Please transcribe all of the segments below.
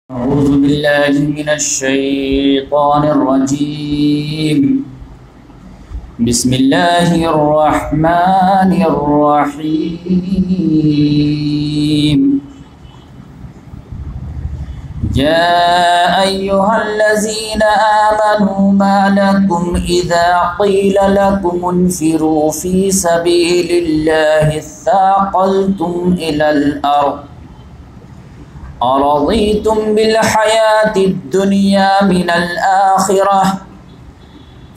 अऊज़ु बिल्लाहि मिनश शैतानिर रजीम। बिस्मिल्लाहिर रहमानिर रहीम। या अय्युहल्लज़ीना आमनू मा लकुम इज़ा क़ीला लकुम उन्फ़िरू फ़ी सबीलिल्लाहि इस्साक़ल्तुम इलल अर्ज़ अरज़ीतुम बिल हयातिद दुनिया मिनल आखिरह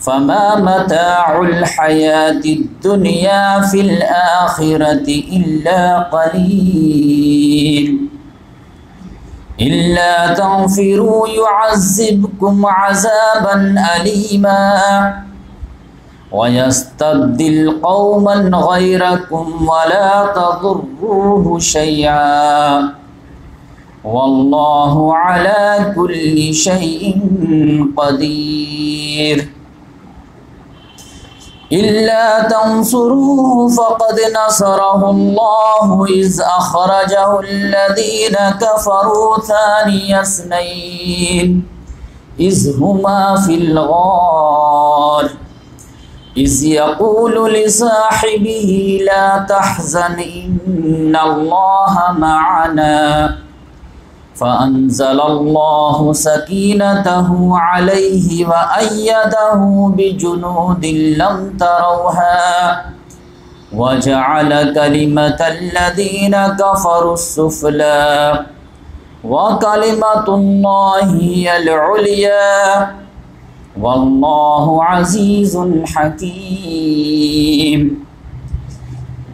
फमा मताउल हयातिद दुनिया फिल आखिरति इल्ला क़लील इल्ला तग़फ़िरू युअज़्ज़िबकुम अज़ाबन अलीमा वयस्तब्दिल क़ौमन ग़ैरकुम वला तज़ुर्रूहु शैआ वल्लाहु अला कुल्लि शैइन क़दीर। इल्ला तंसुरूहु फ़क़द नसरहुल्लाहु इज़ अख़रजहुल्लज़ीना कफ़रू थानिय इस्नैन इज़ हुमा फ़िल ग़ार इज़ यक़ूलु लिसाहिबिही ला तहज़न इन्नल्लाहा मअना फ़अंज़लल्लाहु सकीनतहु अलैहि व अय्यदहु बिजुनूदिन लम तरौहा व जअल कलिमतल्लज़ीना कफ़रुस्सुफ़ला व कलिमतुल्लाहि हियल उलिया वल्लाहु अज़ीज़ुन हकीम।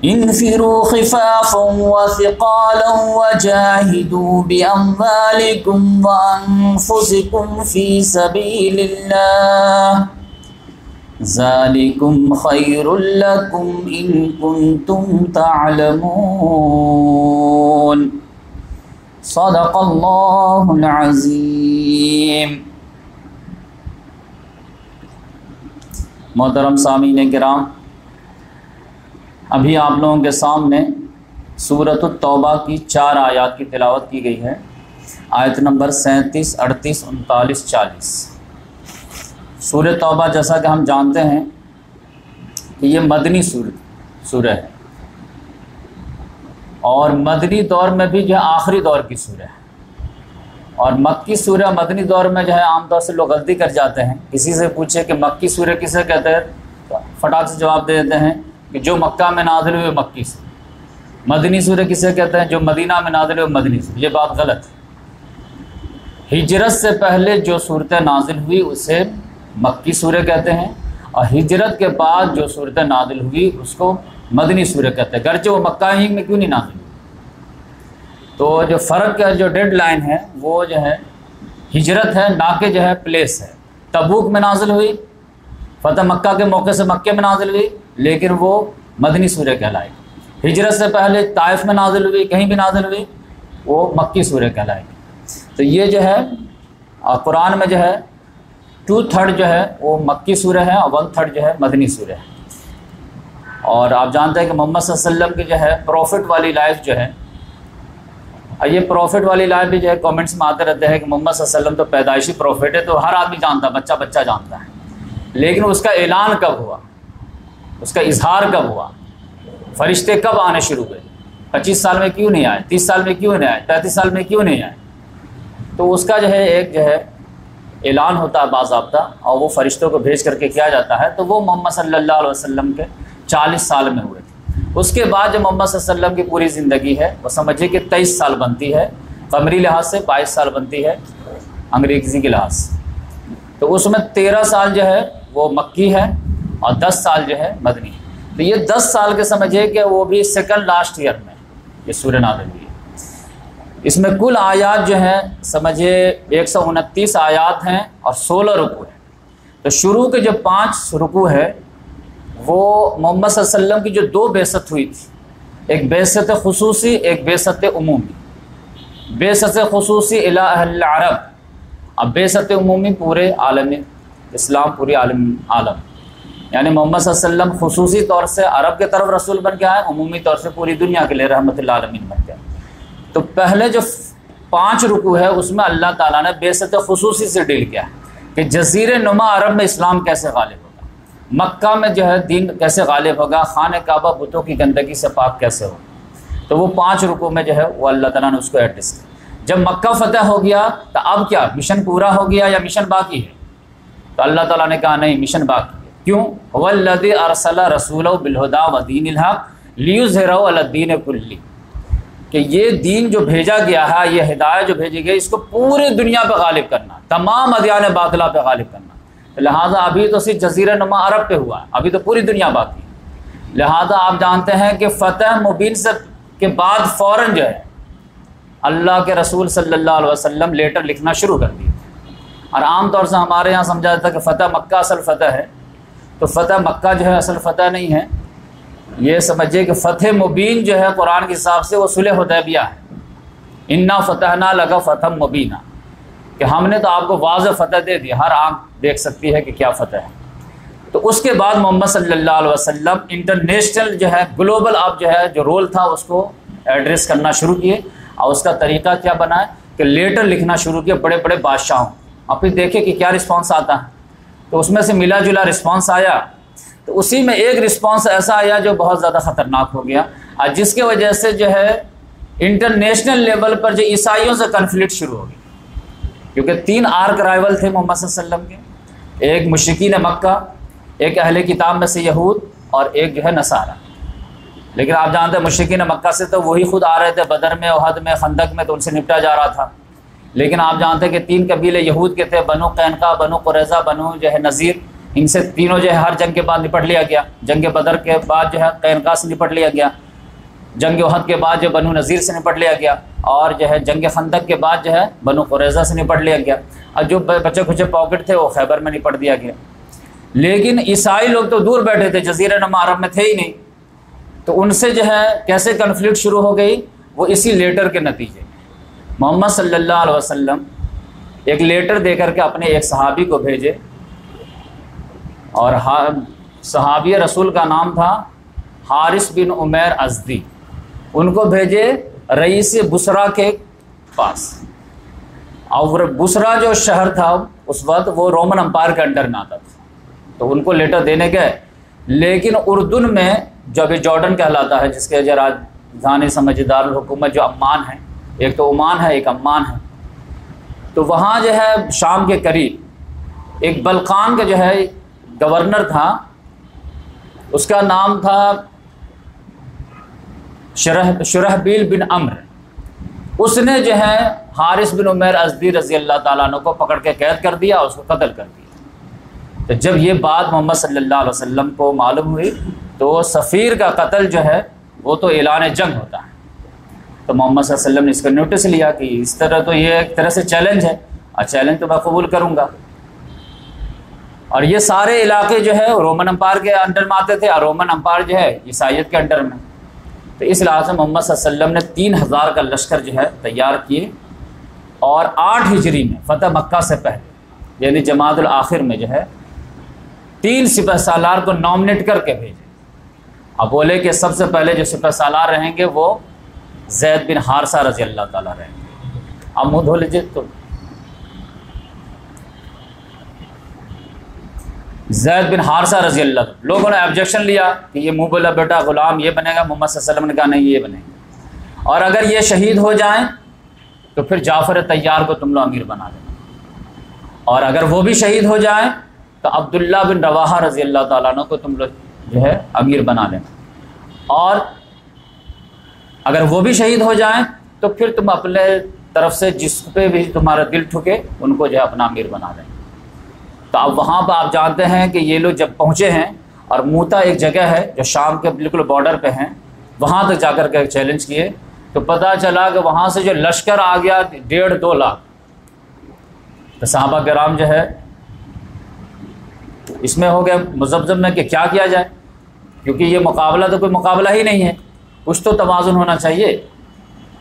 इन्फ़िरू ख़िफ़ाफ़न व सिक़ालन व जाहिदू बिअम्वालिकुम व अन्फ़ुसिकुम फ़ी सबीलिल्लाह ज़ालिकुम ख़ैरुल लकुम इन कुन्तुम तअलमून। सदक़ल्लाहुल अज़ीम। मोहतरम सामीन किराम, अभी आप लोगों के सामने सूरत तौबा की 4 आयत की तिलावत की गई है। आयत नंबर 37, 38, 39, 40। सूरत तौबा, जैसा कि हम जानते हैं कि ये मदनी सूरह है और मदनी दौर में भी जो है आखिरी दौर की सूरह है। और मक्की सूरह मदनी दौर में जो है आमतौर से लोग गलती कर जाते हैं। किसी से पूछे कि मक्की सूरह किसे कहते हैं, तो फटाक से जवाब दे देते हैं कि जो मक्का में नाज़िल हुए मक्की सूरह। मदनी सूरह किसे कहते हैं, जो मदीना में नाज़िल हुए मदनी सूरह। ये बात गलत है। हिजरत से पहले जो सूरतें नाज़िल हुई उसे मक्की सूरह कहते हैं और हिजरत के बाद जो सूरतें नाज़िल हुई उसको मदनी सूरह कहते हैं, गर्चे वो मक्का ही में क्यों नहीं नाज़िल हुई। तो जो फ़र्क का जो डेड लाइन है वो जो है हिजरत है, ना कि जो है प्लेस है। तबूक में नाज़िल हुई, फ़तह मक्का के मौके से मक्के में नाज़िल हुई, लेकिन वो मदनी सूरह कहलाएगी। हिजरत से पहले ताइफ में नाज़िल हुई, कहीं भी नाज़िल हुई, वो मक्की सूरह कहलाएगी। तो ये जो है कुरान में जो है 2/3 जो है वो मक्की सूरह है और 1/3 जो है मदनी सूरह है। और आप जानते हैं कि मोहम्मद सल्लल्लाहु अलैहि वसल्लम की जो है प्रॉफिट वाली लाइफ जो है, ये प्रॉफिट वाली लाइफ भी जो है कमेंट्स में आते रहते हैं कि मोहम्मद सल्लल्लाहु अलैहि वसल्लम तो पैदाइशी प्रॉफिट है, तो हर आदमी जानता है, बच्चा बच्चा जानता है। लेकिन उसका ऐलान कब हुआ, उसका इजहार कब हुआ, फरिश्ते कब आने शुरू हुए, 25 साल में क्यों नहीं आए, 30 साल में क्यों नहीं आए, 35 साल में क्यों नहीं आए, तो उसका जो है एक जो है ऐलान होता है बाज़ाब्ता और वो फरिश्तों को भेज करके किया जाता है। तो वो मोहम्मद सल्लल्लाहु अलैहि वसल्लम के 40 साल में हुए थे। उसके बाद जो मोहम्मद सल्लल्लाहु अलैहि वसल्लम की पूरी ज़िंदगी है वो समझिए कि 23 साल बनती है, कमरी लिहाज से 22 साल बनती है अंग्रेज़ी के लिहाज से। तो उसमें 13 साल जो है वो मक्की है और 10 साल जो है मदनी है। तो ये 10 साल के समझिए कि वो भी सेकंड लास्ट ईयर में ये सूरह नाज़िल हुई है। इसमें कुल आयात जो हैं समझिए 129 आयात हैं और 16 रुकू हैं। तो शुरू के जो 5 रुकू है वो मोहम्मद सल्लल्लाहु अलैहि वसल्लम की जो 2 बेसत हुई थी, एक बेसत खुसूसी, एक बेसत उमूमी। बेसत खुसूसी इला अहल अरब, अब बेसत उमूमी पूरे आलम इस्लाम, पूरी आलम यानी मोहम्मद सल्लल्लाहु अलैहि वसल्लम खुसूसी तौर से अरब के तरफ रसूल बन के आए, उमूमी तौर से पूरी दुनिया के लिए रहमतुल आलमीन बन के आए। तो पहले जो 5 रुकू है उसमें अल्लाह ताला ने बेसत खुसूसी से डील किया कि जज़ीरे नुमा अरब में इस्लाम कैसे गालिब होगा, मक्का में जो है दीन कैसे गालिब होगा, खाने काबा बुतों की गंदगी से पाक कैसे हो। तो वो 5 रुकू में जो है वो अल्लाह ताला ने उसको एड्रेस किया। जब मक्का फतह हो गया तो अब क्या मिशन पूरा हो गया या मिशन बाकी है? तो अल्लाह ताला ने कहा नहीं, मिशन बाकी है। क्यों? वल्लज़ी अरसला रसूलहु बिलहुदा व दीनिल हक़ लियुज़हिरहु अला दीन कुल्ली, कि ये दीन जो भेजा गया है, ये हिदायत जो भेजी गई, इसको पूरी दुनिया पे गालिब करना, तमाम अदियान बातिला पे गालिब करना। तो लिहाजा अभी तो सिर्फ जज़ीरा नुमा अरब पे हुआ है, अभी तो पूरी दुनिया बाकी है। लिहाजा आप जानते हैं कि फ़तह मुबीन से के बाद फ़ौरन जो है अल्लाह के रसूल सल्लल्लाहु अलैहि वसल्लम लेटर लिखना शुरू कर दिए। और आम तौर से हमारे यहाँ समझा जाता है कि फ़तह मक्का असल फ़तह है, तो फ़तह मक्का जो है असल फ़तह नहीं है। ये समझिए कि फ़तह मुबीन जो है कुरान के हिसाब से वो सुलह हुदैबिया है। इन्ना फ़तहना लगा फ़तह मुबीना, कि हमने तो आपको वाज़ फ़तह दे दिया, हर आँख देख सकती है कि क्या फ़तह है। तो उसके बाद मोहम्मद सल्लल्लाहु अलैहि वसल्लम इंटरनेशनल जो है ग्लोबल अब जो है जो रोल था उसको एड्रेस करना शुरू किए। और उसका तरीक़ा क्या बना है कि लेटर लिखना शुरू किया बड़े बड़े बादशाहों। अब फिर देखे कि क्या रिस्पॉन्स आता है, तो उसमें से मिला जुला रिस्पॉन्स आया। तो उसी में एक रिस्पॉन्स ऐसा आया जो बहुत ज़्यादा ख़तरनाक हो गया, और जिसके वजह से जो है इंटरनेशनल लेवल पर जो ईसाइयों से कन्फ्लिक्ट शुरू हो गया। क्योंकि 3 आर्क राइवल थे मोहम्मद सल्लल्लाहु अलैहि वसल्लम के, एक मुशरिकीन मक्का, एक अहले किताब में से यहूद, और एक जो है नसारा। लेकिन आप जानते हैं मुशरिकीन मक्का से तो वही खुद आ रहे थे, बदर में, उहद में, खंदक में, तो उनसे निपटा जा रहा था। लेकिन आप जानते हैं कि 3 कबीले यहूद के थे, बनु कैनका, बनु कुरैज़ा, बनु जो है नज़ीर। इनसे तीनों जो है हर जंग के बाद निपट लिया गया। जंग बदर के बाद जो है कैनका से निपट लिया गया, जंग उहद के बाद जो बनु नज़ीर से निपट लिया गया, और जो है जंग खंदक के बाद जो है बनु कुरैज़ा से निपट लिया गया, और जो बचे खुचे पॉकेट थे वो खैबर में निपट दिया गया। लेकिन ईसाई लोग तो दूर बैठे थे, जज़ीरा नुमा अरब में थे ही नहीं। तो उनसे जो है कैसे कन्फ्लिक्ट शुरू हो गई, वो इसी लेटर के नतीजे। मोहम्मद सल्लल्लाहु अलैहि वसल्लम एक लेटर देकर के अपने एक सहाबी को भेजे, और सहाबी रसूल का नाम था हारिस बिन उमैर अज़दी। उनको भेजे रईस बुसरा के पास। और बुसरा जो शहर था उस वक्त वो रोमन अम्पायर के अंडर में आता था, तो उनको लेटर देने गए। लेकिन उर्दून में जो अभी जॉर्डन कहलाता है, जिसके जो राजधानी समझदार हुकूमत जो अम्मान है, एक तो ओमान है एक अम्मान है, तो वहाँ जो है शाम के करीब एक बल्कान का जो है गवर्नर था, उसका नाम था शुरहबील बिन अम्र। उसने जो है हारिस बिन उमैर अज़दी रज़ी अल्लाह ताला अन्हु को पकड़ के कैद कर दिया, उसको कत्ल कर दिया। तो जब ये बात मोहम्मद सल्लल्लाहु अलैहि वसल्लम को मालूम हुई, तो सफ़ीर का कत्ल जो है वो तो ऐलान जंग होता है। तो मोहम्मद सल्लल्लाहु अलैहि वसल्लम ने इसका नोटिस लिया कि इस तरह तो ये एक तरह से चैलेंज है, और चैलेंज तो मैं कबूल करूँगा। और ये सारे इलाके जो है रोमन अम्पायर के अंडर में आते थे, और रोमन अम्पायर जो है ईसाइयत के अंडर में। तो इस लिहाज से मोहम्मद सल्लल्लाहु अलैहि वसल्लम ने 3000 का लश्कर जो है तैयार किए, और 8 हिजरी में फ़तह मक्का से पहले यानी जमादुल आखिर में जो है 3 सिपह सालार को नॉमिनेट करके भेजे। अब बोले कि सबसे पहले जो सिपह सालार रहेंगे वो ज़ैद बिन हारसा रज़ी अल्लाह ताला रहेंगे। अब मुँह धो लीजिए। तो ज़ैद बिन हारसा रज़ी अल्लाह, लोगों ने ऑब्जेक्शन लिया कि ये मुँह बोला बेटा ग़ुलाम ये बनेगा। मोहम्मद सल्लल्लाहु अलैहि वसल्लम ने कहा नहीं, ये बनेंगे, और अगर ये शहीद हो जाएं तो फिर जाफ़र तैयार को तुम लोग अमीर बना देना, और अगर वो भी शहीद हो जाएं तो अब्दुल्ला बिन रवाहा रज़ी अल्लाह ताला अन्हु को तुम लोग जो है अमीर बना लेना, और अगर वो भी शहीद हो जाएं तो फिर तुम अपने तरफ से जिस पे भी तुम्हारा दिल ठुके उनको जो है अपना अमीर बना लेना। तो अब वहाँ पर आप जानते हैं कि ये लोग जब पहुँचे हैं, और मूता एक जगह है जो शाम के बिल्कुल बॉर्डर पे हैं, वहाँ तक जाकर के चैलेंज किए, तो पता चला कि वहाँ से जो लश्कर आ गया 1.5-2 लाख। तो सहाबा किराम जो है इसमें हो गया मुज़ब्ज़ब में कि क्या किया जाए, क्योंकि ये मुकाबला तो कोई मुकाबला ही नहीं है, कुछ तो तवाज़ुन होना चाहिए।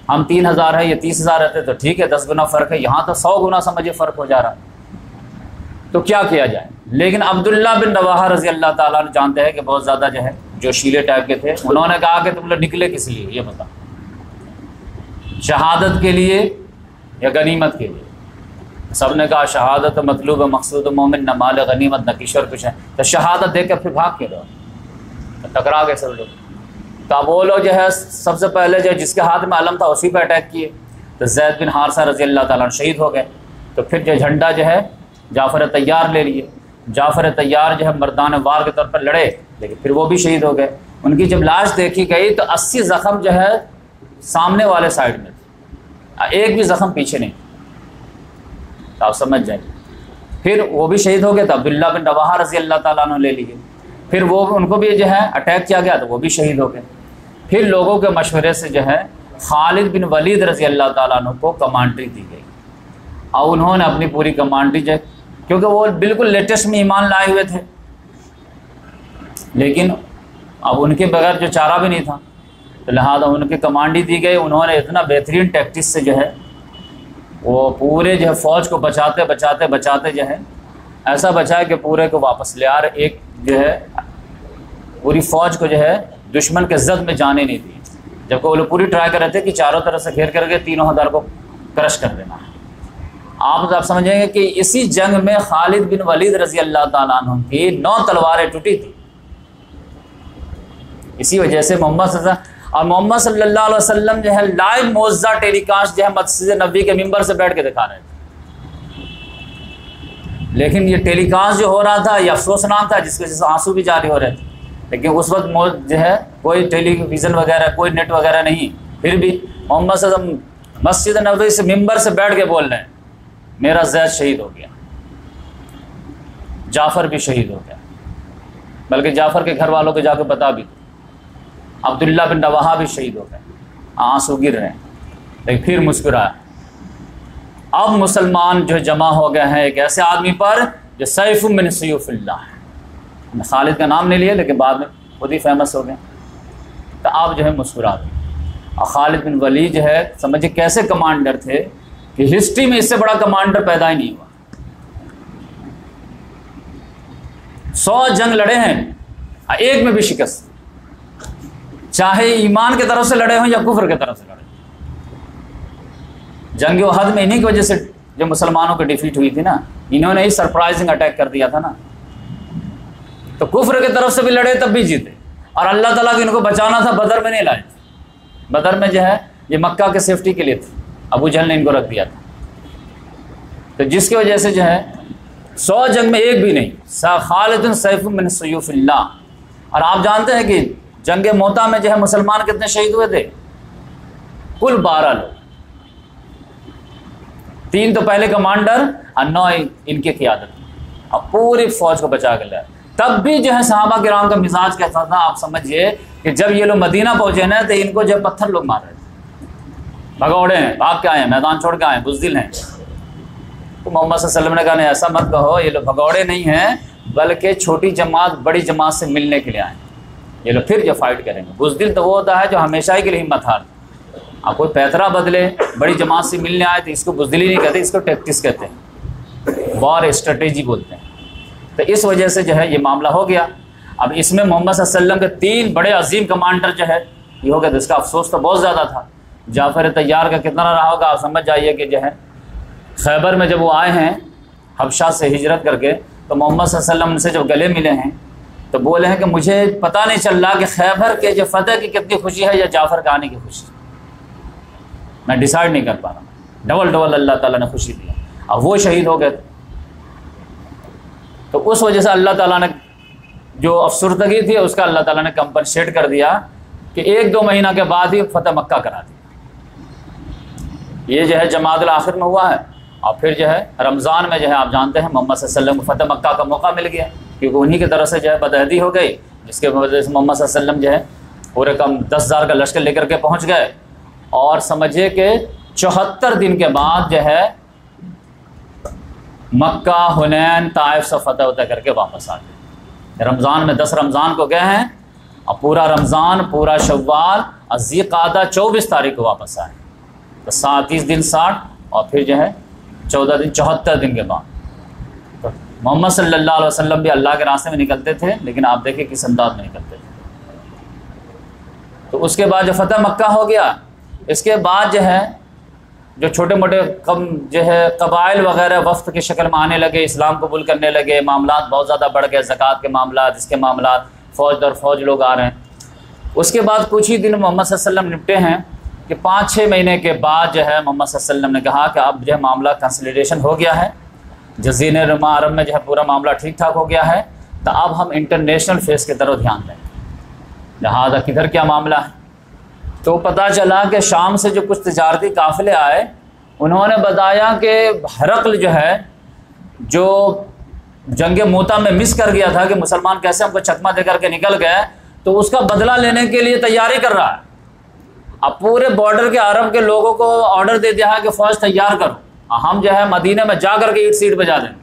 हम 3000 है, ये 30,000 रहते तो ठीक है, 10 गुना फ़र्क है, यहाँ तो 100 गुना समझिए फ़र्क हो जा रहा है। तो क्या किया जाए? लेकिन अब्दुल्ला बिन रवाहा रज़ी अल्लाह ताला अन्हु जानते हैं कि बहुत ज़्यादा जो है जो शीले टाइप के थे, उन्होंने कहा कि तुम लोग निकले किस लिए, ये बताओ। शहादत के लिए या गनीमत के लिए। सब ने कहा शहादत मतलूब मकसूद मोमिन न माल गनीमत न किशोर कुछ है, तो शहादत दे के फिर भाग के रहो, तो टकरा गए सब लोग। तो अब वो लोग जो है सबसे पहले जो जिसके हाथ में अलम था उसी पर अटैक किए, तो ज़ैद बिन हारसा रज़ी अल्लाह ताला शहीद हो गए। तो फिर जो झंडा जो है जाफ़र तैयार ले लिए। जाफ़र तैयार जो है मर्दान वार के तौर पर लड़े, लेकिन फिर वो भी शहीद हो गए। उनकी जब लाश देखी गई तो 80 ज़ख़म जो है सामने वाले साइड में थे, एक भी ज़ख़म पीछे नहीं, तो आप समझ जाए। फिर वो भी शहीद हो गए, तो अब्दुल्ला बिन रवाहा रज़ी अल्लाह ताला अन्हु ले लिए। फिर वो उनको भी जो है अटैक किया गया, तो वो भी शहीद हो गए। फिर लोगों के मशवरे से जो है खालिद बिन वलीद रज़ी अल्लाह ताला अन्हु को कमांड्री दी गई, और उन्होंने अपनी पूरी कमांड्री जो, क्योंकि वो बिल्कुल लेटेस्ट में ईमान लाए हुए थे, लेकिन अब उनके बगैर जो चारा भी नहीं था, तो लिहाजा उनकी कमांड्री दी गई। उन्होंने इतना बेहतरीन टैक्टिस से जो है वो पूरे जो है फ़ौज को बचाते बचाते बचाते जो है ऐसा बचाया कि पूरे को वापस ले आ रहे, एक जो है पूरी फ़ौज को जो है दुश्मन के जद में जाने नहीं दी, जबकि वो लोग पूरी ट्राई कर रहे थे कि चारों तरफ से घेर करके तीनों हज़ार को क्रश कर देना है। आप समझेंगे कि इसी जंग में खालिद बिन वलीद रज़ी अल्लाह ताला अन्हु की 9 तलवारें टूटी थी। इसी वजह से मोहम्मद सल्लल्लाहु अलैहि वसल्लम जो है लाइव मौज़ा टेलीकास्ट जो है मस्जिद नबी के मिंबर से बैठ के दिखा रहे थे, लेकिन ये टेलीकास्ट जो हो रहा था ये अफसोसनाक था, जिसकी वजह से आंसू भी जारी हो रहे थे। लेकिन उस वक्त जो है कोई टेलीविज़न वगैरह कोई नेट वगैरह नहीं, फिर भी मोहम्मद सल्लल्लाहु मस्जिद नबी से मिंबर से बैठ के बोल रहे हैं मेरा ज़ैद शहीद हो गया, जाफ़र भी शहीद हो गया, बल्कि जाफ़र के घर वालों को जाकर बता भी दो, अब्दुल्ला बिन रवाहा भी शहीद हो गए। आंसू गिर रहे हैं, लेकिन फिर मुस्कुराया। अब मुसलमान जो जमा हो गए हैं एक ऐसे आदमी पर जो सैफ मिन सयूफिल्लाह है। खालिद का नाम नहीं लिया, लेकिन बाद में खुद ही फेमस हो गए, तो आप जो है मुस्कुरा दें। और खालिद बिन वलीद जो है समझिए कैसे कमांडर थे कि हिस्ट्री में इससे बड़ा कमांडर पैदा ही नहीं हुआ। 100 जंग लड़े हैं, एक में भी शिकस्त, चाहे ईमान की तरफ से लड़े हों या कुफ्र की तरफ से लड़े। जंग वहद में इन्हीं की वजह से जो मुसलमानों की डिफीट हुई थी ना, इन्होंने ही सरप्राइजिंग अटैक कर दिया था ना, तो कुफ्र की तरफ से भी लड़े तब भी जीते, और अल्लाह ताला को इनको बचाना था, बदर में नहीं लाए थे। बदर में जो है ये मक्का के सेफ्टी के लिए थे, अबू जहल ने इनको रख दिया था, तो जिसकी वजह से जो है 100 जंग में एक भी नहीं। खालिद सैफ मिन सयूफिल्लाह। और आप जानते हैं कि जंग मोता में जो है मुसलमान कितने शहीद हुए थे? कुल 12 लोग, 3 तो पहले कमांडर और 9 इनकी क़ियादत, अब पूरी फौज को बचा के लाए। तब भी जो है सहाबा किराम का मिजाज कैसा था आप समझिए कि जब ये लोग मदीना पहुंचे ना तो इनको जो पत्थर लोग मार रहे थे, भगौड़े हैं, भाग के आए हैं, मैदान छोड़ के आए हैं, बुज़दिल हैं। तो मोहम्मद सल्लल्लाहु अलैहि वसल्लम ने कहा नहीं ऐसा मत कहो, ये लोग भगौड़े नहीं हैं बल्कि छोटी जमात बड़ी जमात से मिलने के लिए आए, ये लोग फिर जो फाइट करेंगे। बुज़दिल तो वो होता है जो हमेशा ही के लिए हिम्मत हार, आप कोई पैतरा बदले बड़ी जमात से मिलने आए तो इसको बुज़दिली नहीं कहते, इसको टैक्टिस कहते हैं, वॉर स्ट्रेटेजी बोलते हैं। तो इस वजह से जो है ये मामला हो गया। अब इसमें मोहम्मद सल्लल्लाहु अलैहि वसल्लम के 3 बड़े अजीम कमांडर जो है ये हो गया, तो इसका अफसोस तो बहुत ज़्यादा था। जाफ़र तैयार का कितना रहा होगा आप समझ जाइए कि जो है खैबर में जब वो आए हैं हबशा से हिजरत करके, तो मोहम्मद सल्लल्लाहु अलैहि वसल्लम से जब गले मिले हैं तो बोले हैं कि मुझे पता नहीं चल रहा कि खैबर के जो फतेह की कितनी खुशी है या जाफ़र का आने की खुशी, मैं डिसाइड नहीं कर पा रहा। डबल डबल अल्लाह ताला ने खुशी दी, अब वो शहीद हो गए। तो उस वजह से अल्लाह ताला ने जो अफसरदगी थी उसका अल्लाह ताला ने कंपनसेट कर दिया कि 1-2 महीना के बाद ही फतेह मक्का करा दिया। ये जो है जमाअतुल आखिर में हुआ है, और फिर जो है रमज़ान में जो है आप जानते हैं मोहम्मद सल्लल्लाहु अलैहि वसल्लम को फतेह मक्का का मौका मिल गया, क्योंकि उन्हीं की तरफ से जो है बदअहदी हो गई, जिसके वजह से मोहम्मद सल्लल्लाहु अलैहि वसल्लम जो है पूरे कम 10,000 का लश्कर लेकर के पहुँच गए, और समझिए कि 74 दिन के बाद जो है मक्का, हुनैन, ताइफ से फतह वतह करके वापस आ गए। रमज़ान में 10 रमज़ान को गए हैं, और पूरा रमज़ान, पूरा शव्वाल और ज़ीक़ादा 24 तारीख को वापस आए, तो 30 दिन 60, और फिर जो है 14 दिन 74 दिन के बाद। तो मोहम्मद सल्लल्लाहु अलैहि वसल्लम भी अल्लाह के रास्ते में निकलते थे, लेकिन आप देखिए किस अंदाज में निकलते थे। तो उसके बाद जो फतह मक्का हो गया, इसके बाद जो है जो छोटे मोटे कम जो है कबाइल वगैरह वफ्द की शक्ल में आने लगे, इस्लाम कबूल करने लगे, मामलात बहुत ज़्यादा बढ़ गए, ज़कात के मामलात, इसके मामलात, फ़ौज दर फ़ौज लोग आ रहे हैं। उसके बाद कुछ ही दिन मोहम्मद सल्लल्लाहु अलैहि वसल्लम निपटे हैं कि 5-6 महीने के बाद जो है मोहम्मद सल्लल्लाहु अलैहि वसल्लम ने कहा कि अब जो है मामला कंसोलिडेशन हो गया है, जज़ीरे रुमा अरब में जो है पूरा मामला ठीक ठाक हो गया है, तो अब हम इंटरनेशनल फेस की तरफ ध्यान दें। लिहाजा किधर क्या मामला है, तो पता चला कि शाम से जो कुछ तजारती काफ़िले आए, उन्होंने बताया कि हरक़ल जो है, जो जंग मोता में मिस कर गया था कि मुसलमान कैसे हमको चकमा दे करके निकल गए, तो उसका बदला लेने के लिए तैयारी कर रहा है। अब पूरे बॉर्डर के अरब के लोगों को ऑर्डर दे दिया है कि फ़ौज तैयार करो, हम जो है मदीने में जा कर के ईंट सीट बजा देंगे।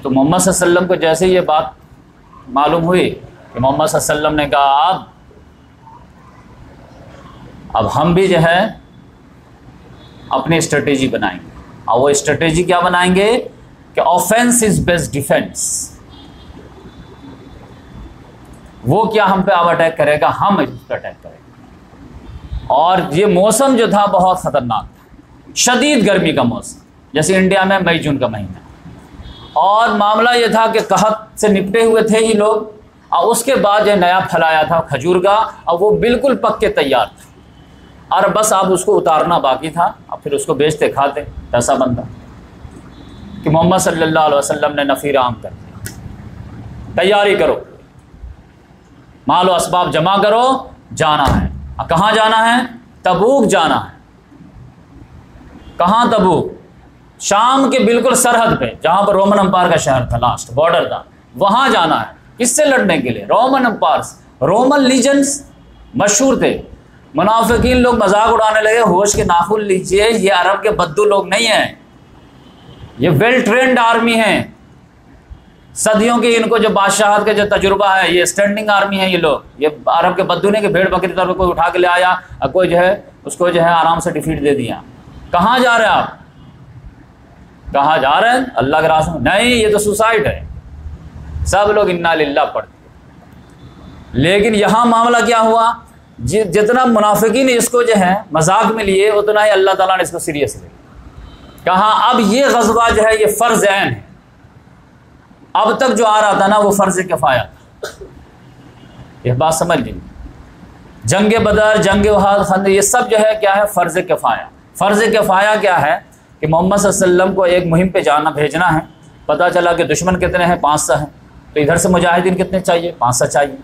तो मोहम्मद सल्लल्लाहु अलैहि वसल्लम को जैसे ये बात मालूम हुई कि मोहम्मद सल्लल्लाहु अलैहि वसल्लम ने कहा अब हम भी जो है अपनी स्ट्रेटेजी बनाएंगे, और वो स्ट्रेटेजी क्या बनाएंगे कि ऑफेंस इज बेस्ट डिफेंस। वो क्या हम पे अब अटैक करेगा, हम इस पर अटैक करेंगे। और ये मौसम जो था बहुत ख़तरनाक था, शदीद गर्मी का मौसम, जैसे इंडिया में मई जून का महीना। और मामला ये था कि कहत से निपटे हुए थे ही लोग, और उसके बाद जो नया फल आया था खजूर का, और वो बिल्कुल पक के तैयार था, और बस आप उसको उतारना बाकी था, और फिर उसको बेचते खाते। ऐसा बनता कि मोहम्मद सल्लल्लाहु अलैहि वसल्लम ने नफ़ीर आम कर दिया, तैयारी करो, मालो असबाब जमा करो, जाना है। कहाँ जाना है? तबूक जाना है। कहाँ तबूक? शाम के बिल्कुल सरहद पे, जहाँ पर रोमन अम्पायर का शहर था, लास्ट बॉर्डर था, वहाँ जाना है। किससे लड़ने के लिए? रोमन अम्पायर्स, रोमन लीजेंड्स मशहूर थे। मुनाफिकीन लोग मजाक उड़ाने लगे, होश के नाखून लीजिए, ये अरब के बद्दू लोग नहीं हैं, ये वेल ट्रेंड आर्मी है, सदियों की इनको जो बादशाहत का जो तजुर्बा है, ये स्टैंडिंग आर्मी है। ये लोग, ये अरब के बद्दू ने कि भेड़ बकरी तरह कोई उठा के ले आया और कोई जो है उसको जो है आराम से डिफीट दे दिया। कहाँ जा रहे हैं आप? कहाँ जा रहे हैं? अल्लाह के रास्ते में नहीं, ये तो सुसाइड है। सब लोग इन्ना लिल्लाह पढ़ते। लेकिन यहाँ मामला क्या हुआ, जितना मुनाफिकीन इसको जो है मजाक में लिए, उतना ही अल्लाह ताला ने इसको सीरियस लिया। कहा अब ये गज़वा जो है ये फ़र्ज़ ऐन है। अब तक जो आ रहा था ना वो फ़र्ज़ किफ़ाया था। ये बात समझ लीजिए, जंग बदर, जंग उहद, खंदक, ये सब जो है क्या है? फ़र्ज़ किफ़ाया। फ़र्ज़ किफ़ाया क्या है कि मोहम्मद सल्लल्लाहु अलैहि वसल्लम को एक मुहिम पे जाना, भेजना है। पता चला कि दुश्मन कितने हैं? 500 हैं। तो इधर से मुजाहिदीन कितने चाहिए? 500 चाहिए।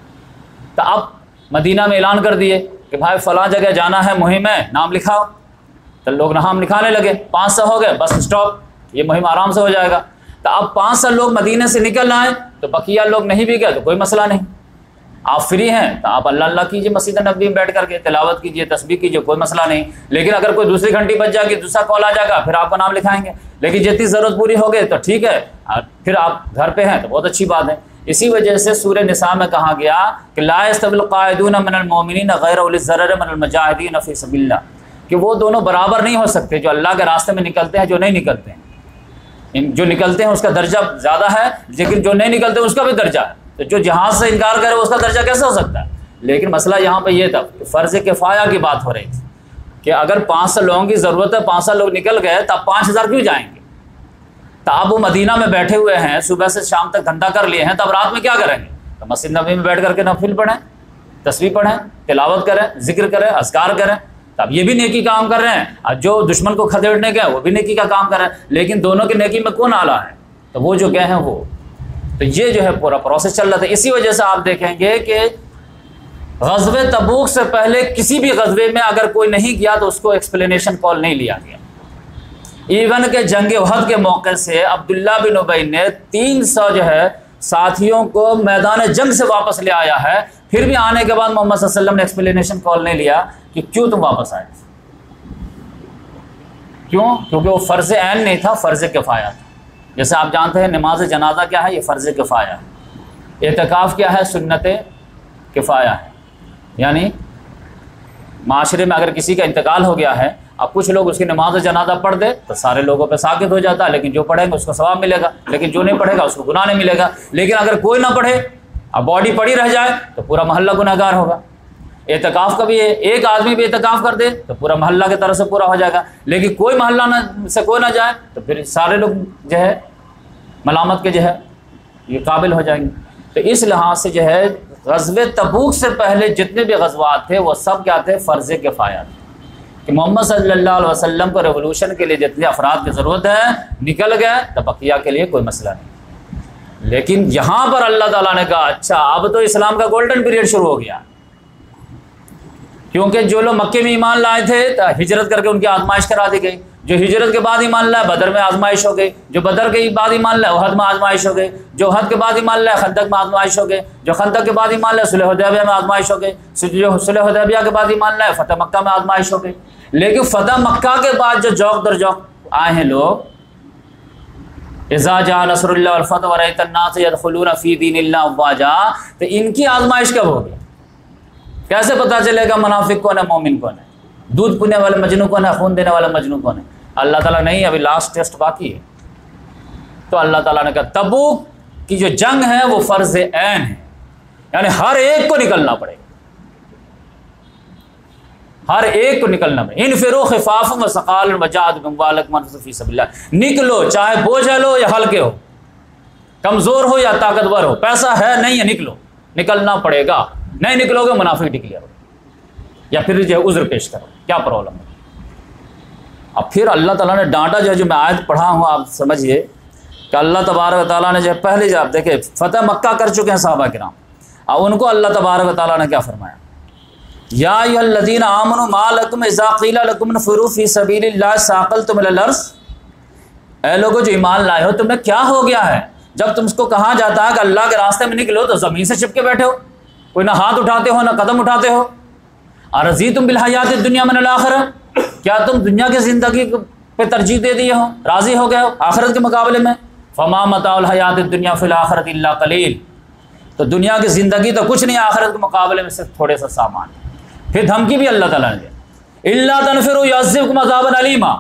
तो अब मदीना में ऐलान कर दिए कि भाई फ़लाँ जगह जाना है, मुहिम है, नाम लिखाओ। तो लोग नाम लिखाने लगे, 500 हो गए, बस स्टॉप, ये मुहिम आराम से हो जाएगा। तो अब 500 लोग मदीने से निकल आए, तो बकिया लोग नहीं भी गए तो कोई मसला नहीं, आप फ्री हैं तो आप अल्लाह अल्लाह कीजिए, मस्जिद नबी में बैठ करके तिलावत कीजिए, तस्बीह कीजिए, कोई मसला नहीं। लेकिन अगर कोई दूसरी घंटी बज जाएगी, दूसरा कॉल आ जाएगा, फिर आपका नाम लिखाएंगे। लेकिन जितनी ज़रूरत पूरी हो गई तो ठीक है, फिर आप घर पे हैं तो बहुत अच्छी बात है। इसी वजह से सूरह निसा में कहा गया कि ला यस्तविल क़ाइदून मिनल मोमिनीन गैर उलिल ज़रर मिनल मुजाहिदीन फ़ी सबीलिल्लाह, कि वो दोनों बराबर नहीं हो सकते, जो अल्लाह के रास्ते में निकलते हैं, जो नहीं निकलते हैं। जो निकलते हैं उसका दर्जा ज़्यादा है, लेकिन जो नहीं निकलते उसका भी दर्जा है। तो जो जहाज़ से इनकार करे उसका दर्जा कैसे हो सकता है? लेकिन मसला यहाँ पे ये था कि फ़र्ज़ किफ़ाया की बात हो रही थी कि अगर 500 लोगों की ज़रूरत है, 500 लोग निकल गए, तब 5000 क्यों जाएंगे? तो अब वो मदीना में बैठे हुए हैं, सुबह से शाम तक धंधा कर लिए हैं, तब रात में क्या करेंगे? तो मस्जिद नबी में बैठ करके नफिल पढ़ें, तस्बीह पढ़ें, तिलावत करें, जिक्र करें, अज़कार करें। तो अब ये भी नेकी काम कर रहे हैं, और जो दुश्मन को खदेड़ने गए वो भी नेकी का काम कर रहे हैं। लेकिन दोनों की नेकी में कौन आला है? तो वो जो गए हैं वो। तो ये जो है पूरा प्रोसेस चल रहा था। इसी वजह से आप देखेंगे कि ग़ज़वे तबूक से पहले किसी भी ग़ज़वे में अगर कोई नहीं गया तो उसको एक्सप्लेनेशन कॉल नहीं लिया गया। इवन के जंग उहद के मौके से अब्दुल्ला बिन उबई ने 300 जो है साथियों को मैदान जंग से वापस ले आया है, फिर भी आने के बाद मोहम्मद सल्लल्लाहु अलैहि वसल्लम ने एक्सप्लेनेशन कॉल नहीं लिया कि क्यों तुम वापस आए। क्यों? क्योंकि वो फ़र्ज़ ऐन नहीं था, फ़र्ज़ किफ़ाया था। जैसे आप जानते हैं नमाज जनाजा क्या है? ये फ़र्ज़ किफ़ाया है। एतकाफ़ क्या है? सुन्नत किफ़ाया है। यानी माशरे में अगर किसी का इंतकाल हो गया है, अब कुछ लोग उसकी नमाज जनाजा पढ़ दे तो सारे लोगों पे साकित हो जाता है, लेकिन जो पढ़ेंगे उसको सवाब मिलेगा, लेकिन जो नहीं पढ़ेगा उसको गुनाह नहीं मिलेगा। लेकिन अगर कोई ना पढ़े, अब बॉडी पड़ी रह जाए तो पूरा मोहल्ला गुनाहगार होगा। एतकाफ़ का भी है, एक आदमी भी एतकाफ़ कर दे तो पूरा मोहल्ला की तरफ से पूरा हो जाएगा, लेकिन कोई मोहल्ला से कोई ना जाए तो फिर सारे लोग जो है मलामत के जो है ये काबिल हो जाएंगे। तो इस लिहाज से जो है ग़ज़वे तबूक से पहले जितने भी ग़ज़वात थे वो सब क्या थे, फ़र्ज़ किफ़ाया थे कि मोहम्मद सल्लल्लाहु अलैहि वसल्लम को रेवोल्यूशन के लिए जितने अफराद की ज़रूरत है निकल गए, तो बकिया के लिए कोई मसला नहीं। लेकिन यहाँ पर अल्लाह ताला ने कहा अच्छा अब तो इस्लाम का गोल्डन पीरियड शुरू हो गया, क्योंकि जो लोग मक्के में ईमान लाए थे तो हिजरत करके उनकी आजमाइश करा दी गई, जो हिजरत के बाद ईमान लाए बदर में आजमाइश हो गई, जो बदर के बाद ईमान लाए उहद में आजमाइश हो गई, जो उहद के बाद ईमान लाए खंदक में आजमाइश हो गई, जो खंदक के बाद ईमान लाए सुलह हुदैबिया में आजमाइश हो गई, जो सुलह हुदैबिया के बाद ईमान लाए फतह मक्का में आजमाइश हो गई। लेकिन फतह मक्का के बाद जो जौक दर जौक आए हैं लोग, इज़ा जा नसरुल्लाह वल फतह व रअयतन नास यदखुलूना फी दीनिल्लाह अफ़वाजा, तो इनकी आजमाइश कब होगी? कैसे पता चलेगा मुनाफिक कौन है मोमिन कौन है, दूध पीने वाले मजनू कौन है, खून देने वाला मजनू कौन है? अल्लाह ताला नहीं, अभी लास्ट टेस्ट बाकी है। तो अल्लाह ताला ने कहा तबूक की जो जंग है वो फ़र्ज़ ऐन है, यानी हर एक को निकलना पड़ेगा, हर एक को निकलना पड़ेगा। इनफिरू खिफ़ाफ़न व सक़ालन व जाहिदू बिअम्वालिकुम व अनफुसिकुम फ़ी सबीलिल्लाह, निकलो चाहे बोझल हो या हल्के हो, कमज़ोर हो या ताकतवर हो, पैसा है नहीं है निकलो, निकलना पड़ेगा, नहीं निकलोगे मुनाफिक डिक्लेयर हो या फिर जो है उज़्र पेश करो, क्या प्रॉब्लम है। अब फिर अल्लाह ताला ने डांटा, जो मैं आयत पढ़ा हूँ आप समझिए कि अल्लाह तबारक व तआला ने जो पहले जब देखे फ़तह मक्का कर चुके हैं सहाबा किराम, अब उनको अल्लाह तबारक व तआला ने क्या फरमाया, या अय्युहल्लज़ीना आमनू मा लकुम इज़ा क़ीला लकुम इन्फ़िरू फ़ी सबीलिल्लाहि साक़लतुम इलल अर्ज़, ऐ लोगों जो ईमान लाए हो तुम्हें क्या हो गया है जब तुमको कहा जाता है कि अल्लाह के रास्ते में निकलो तो ज़मीन से चिपके बैठे हो, कोई ना हाथ उठाते हो ना कदम उठाते हो। अरज़ीतुम बिल हयातिद दुनिया मिनल आखिरह, क्या तुम दुनिया की ज़िंदगी पे तरजीह दे दिए हो, राज़ी हो गए हो आखिरत के मुकाबले में? फ़मा मताउल हयातिद दुनिया फ़िल आखिरत इल्ला क़लील, तो दुनिया की ज़िंदगी तो कुछ नहीं, आखिरत के मुकाबले में सिर्फ थोड़े सा सामान। फिर धमकी भी अल्लाह ताला ने दी, इल्ला तनफ़िरू युअज़्ज़िबकुम अज़ाबन अलीमा,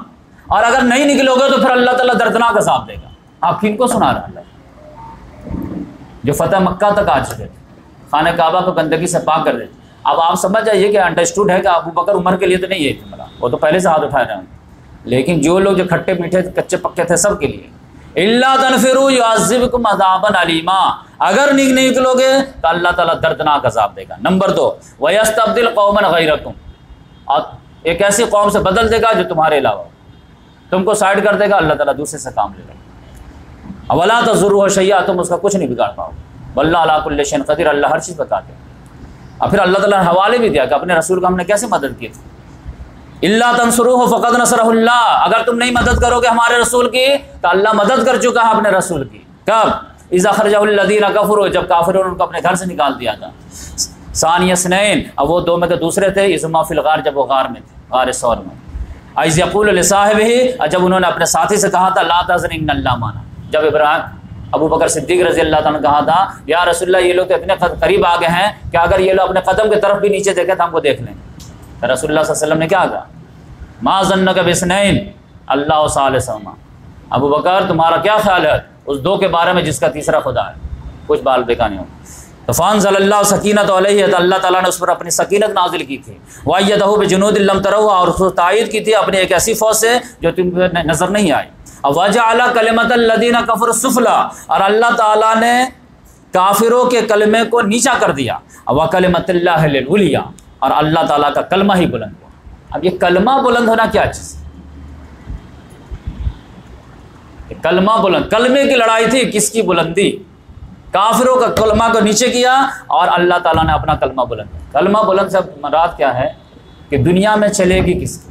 और अगर नहीं निकलोगे तो फिर अल्लाह ताला दर्दनाक अज़ाब देगा। आप किनको सुना रहा है? जो फ़तह मक्का तक आ चुके थे, खाने काबा को गंदगी से पाक कर देते। अब आप समझ जाइए कि अंडरस्टूड है कि अबू बकर उमर के लिए तो नहीं है जुमला, वो तो पहले से हाथ उठा रहे हैं, लेकिन जो लोग जो खट्टे मीठे कच्चे पक्के थे सब के लिए, इल्ला तनफ़िरू युअज़्ज़िबकुम अज़ाबन अलीमा, अगर नहीं निकलोगे तो अल्लाह ताला दर्दनाक अज़ाब देगा। नंबर 2, वयस्तब्दिल कौमन गैरकुम, और एक ऐसी कौम से बदल देगा जो तुम्हारे अलावा, तुमको साइड कर देगा, अल्लाह ताला दूसरे से काम लेगा। अवला तज़ुर्रुहु शैआ, तुम उसका कुछ नहीं बिगाड़ पाओगे, वल्लाहु अला कुल्लि शैइन क़दीर, अल्लाह हर चीज़ बताते हैं। और फिर अल्लाह ताला ने हवाले भी दिया कि अपने रसूल को हमने कैसे मदद की थी, इल्ला तंसुरूहु फ़क़द नसरहुल्लाह, अगर तुम नहीं मदद करोगे हमारे रसूल की तो अल्लाह मदद कर चुका है अपने रसूल की। कब? इज़ा अख़रजहुल्लज़ीना कफ़रू, जब काफिरों ने उनको अपने घर से निकाल दिया था। सानिय स्नैन, अब वो दो में तो दूसरे थे, इज़मा फ़िल ग़ार, जब वो ग़ार में थे, ग़ार सौर में। इज़ यक़ूलु लिसाहिबिही, जब उन्होंने अपने साथी से कहा था ला तहज़न इन्नल्लाह माना, जब इब्राहिम अबू बकर सिद्दीक़ रज़ी अल्लाह तआला ने कहा था या रसूलल्लाह ये लोग तो इतने करीब आ गए हैं कि अगर ये लोग अपने कदम की तरफ भी नीचे देखें तो हमको देख लें। तो रसूलुल्लाह सल्लल्लाहु अलैहि वसल्लम ने क्या कहा, मा ज़न्नुका बिस्नैन अल्लाहु सालिसहुमा, अबू बकर तुम्हारा क्या ख्याल है उस दो के बारे में जिसका तीसरा खुदा है, कुछ बाल बेका नहीं हो। तो फ़अंज़लल्लाहु सकीनत अलैहि, तो अल्लाह ताला ने उस पर अपनी सकीनत नाजिल की थी, वअय्यदहु बिजुनूदिन लम तरौहा, और उसको तायद की थी अपनी एक ऐसी फ़ौज से जो तुम नज़र नहीं आई। वजअल कलिमतल लज़ीना कफ़रू सुफ़ला, और अल्लाह ताला ने काफिरों के कलमे को नीचा कर दिया, व कलिमतुल्लाहिल उलिया, और अल्लाह ताला का कलमा ही बुलंद हुआ। अब ये कलमा बुलंद होना क्या चीज़ है? कलमा बुलंद, कलमे की लड़ाई थी, किसकी बुलंदी? काफिरों का कलमा को नीचे किया और अल्लाह ताला ने अपना कलमा बुलंद किया। कलमा बुलंद से मुराद क्या है कि दुनिया में चलेगी किसकी?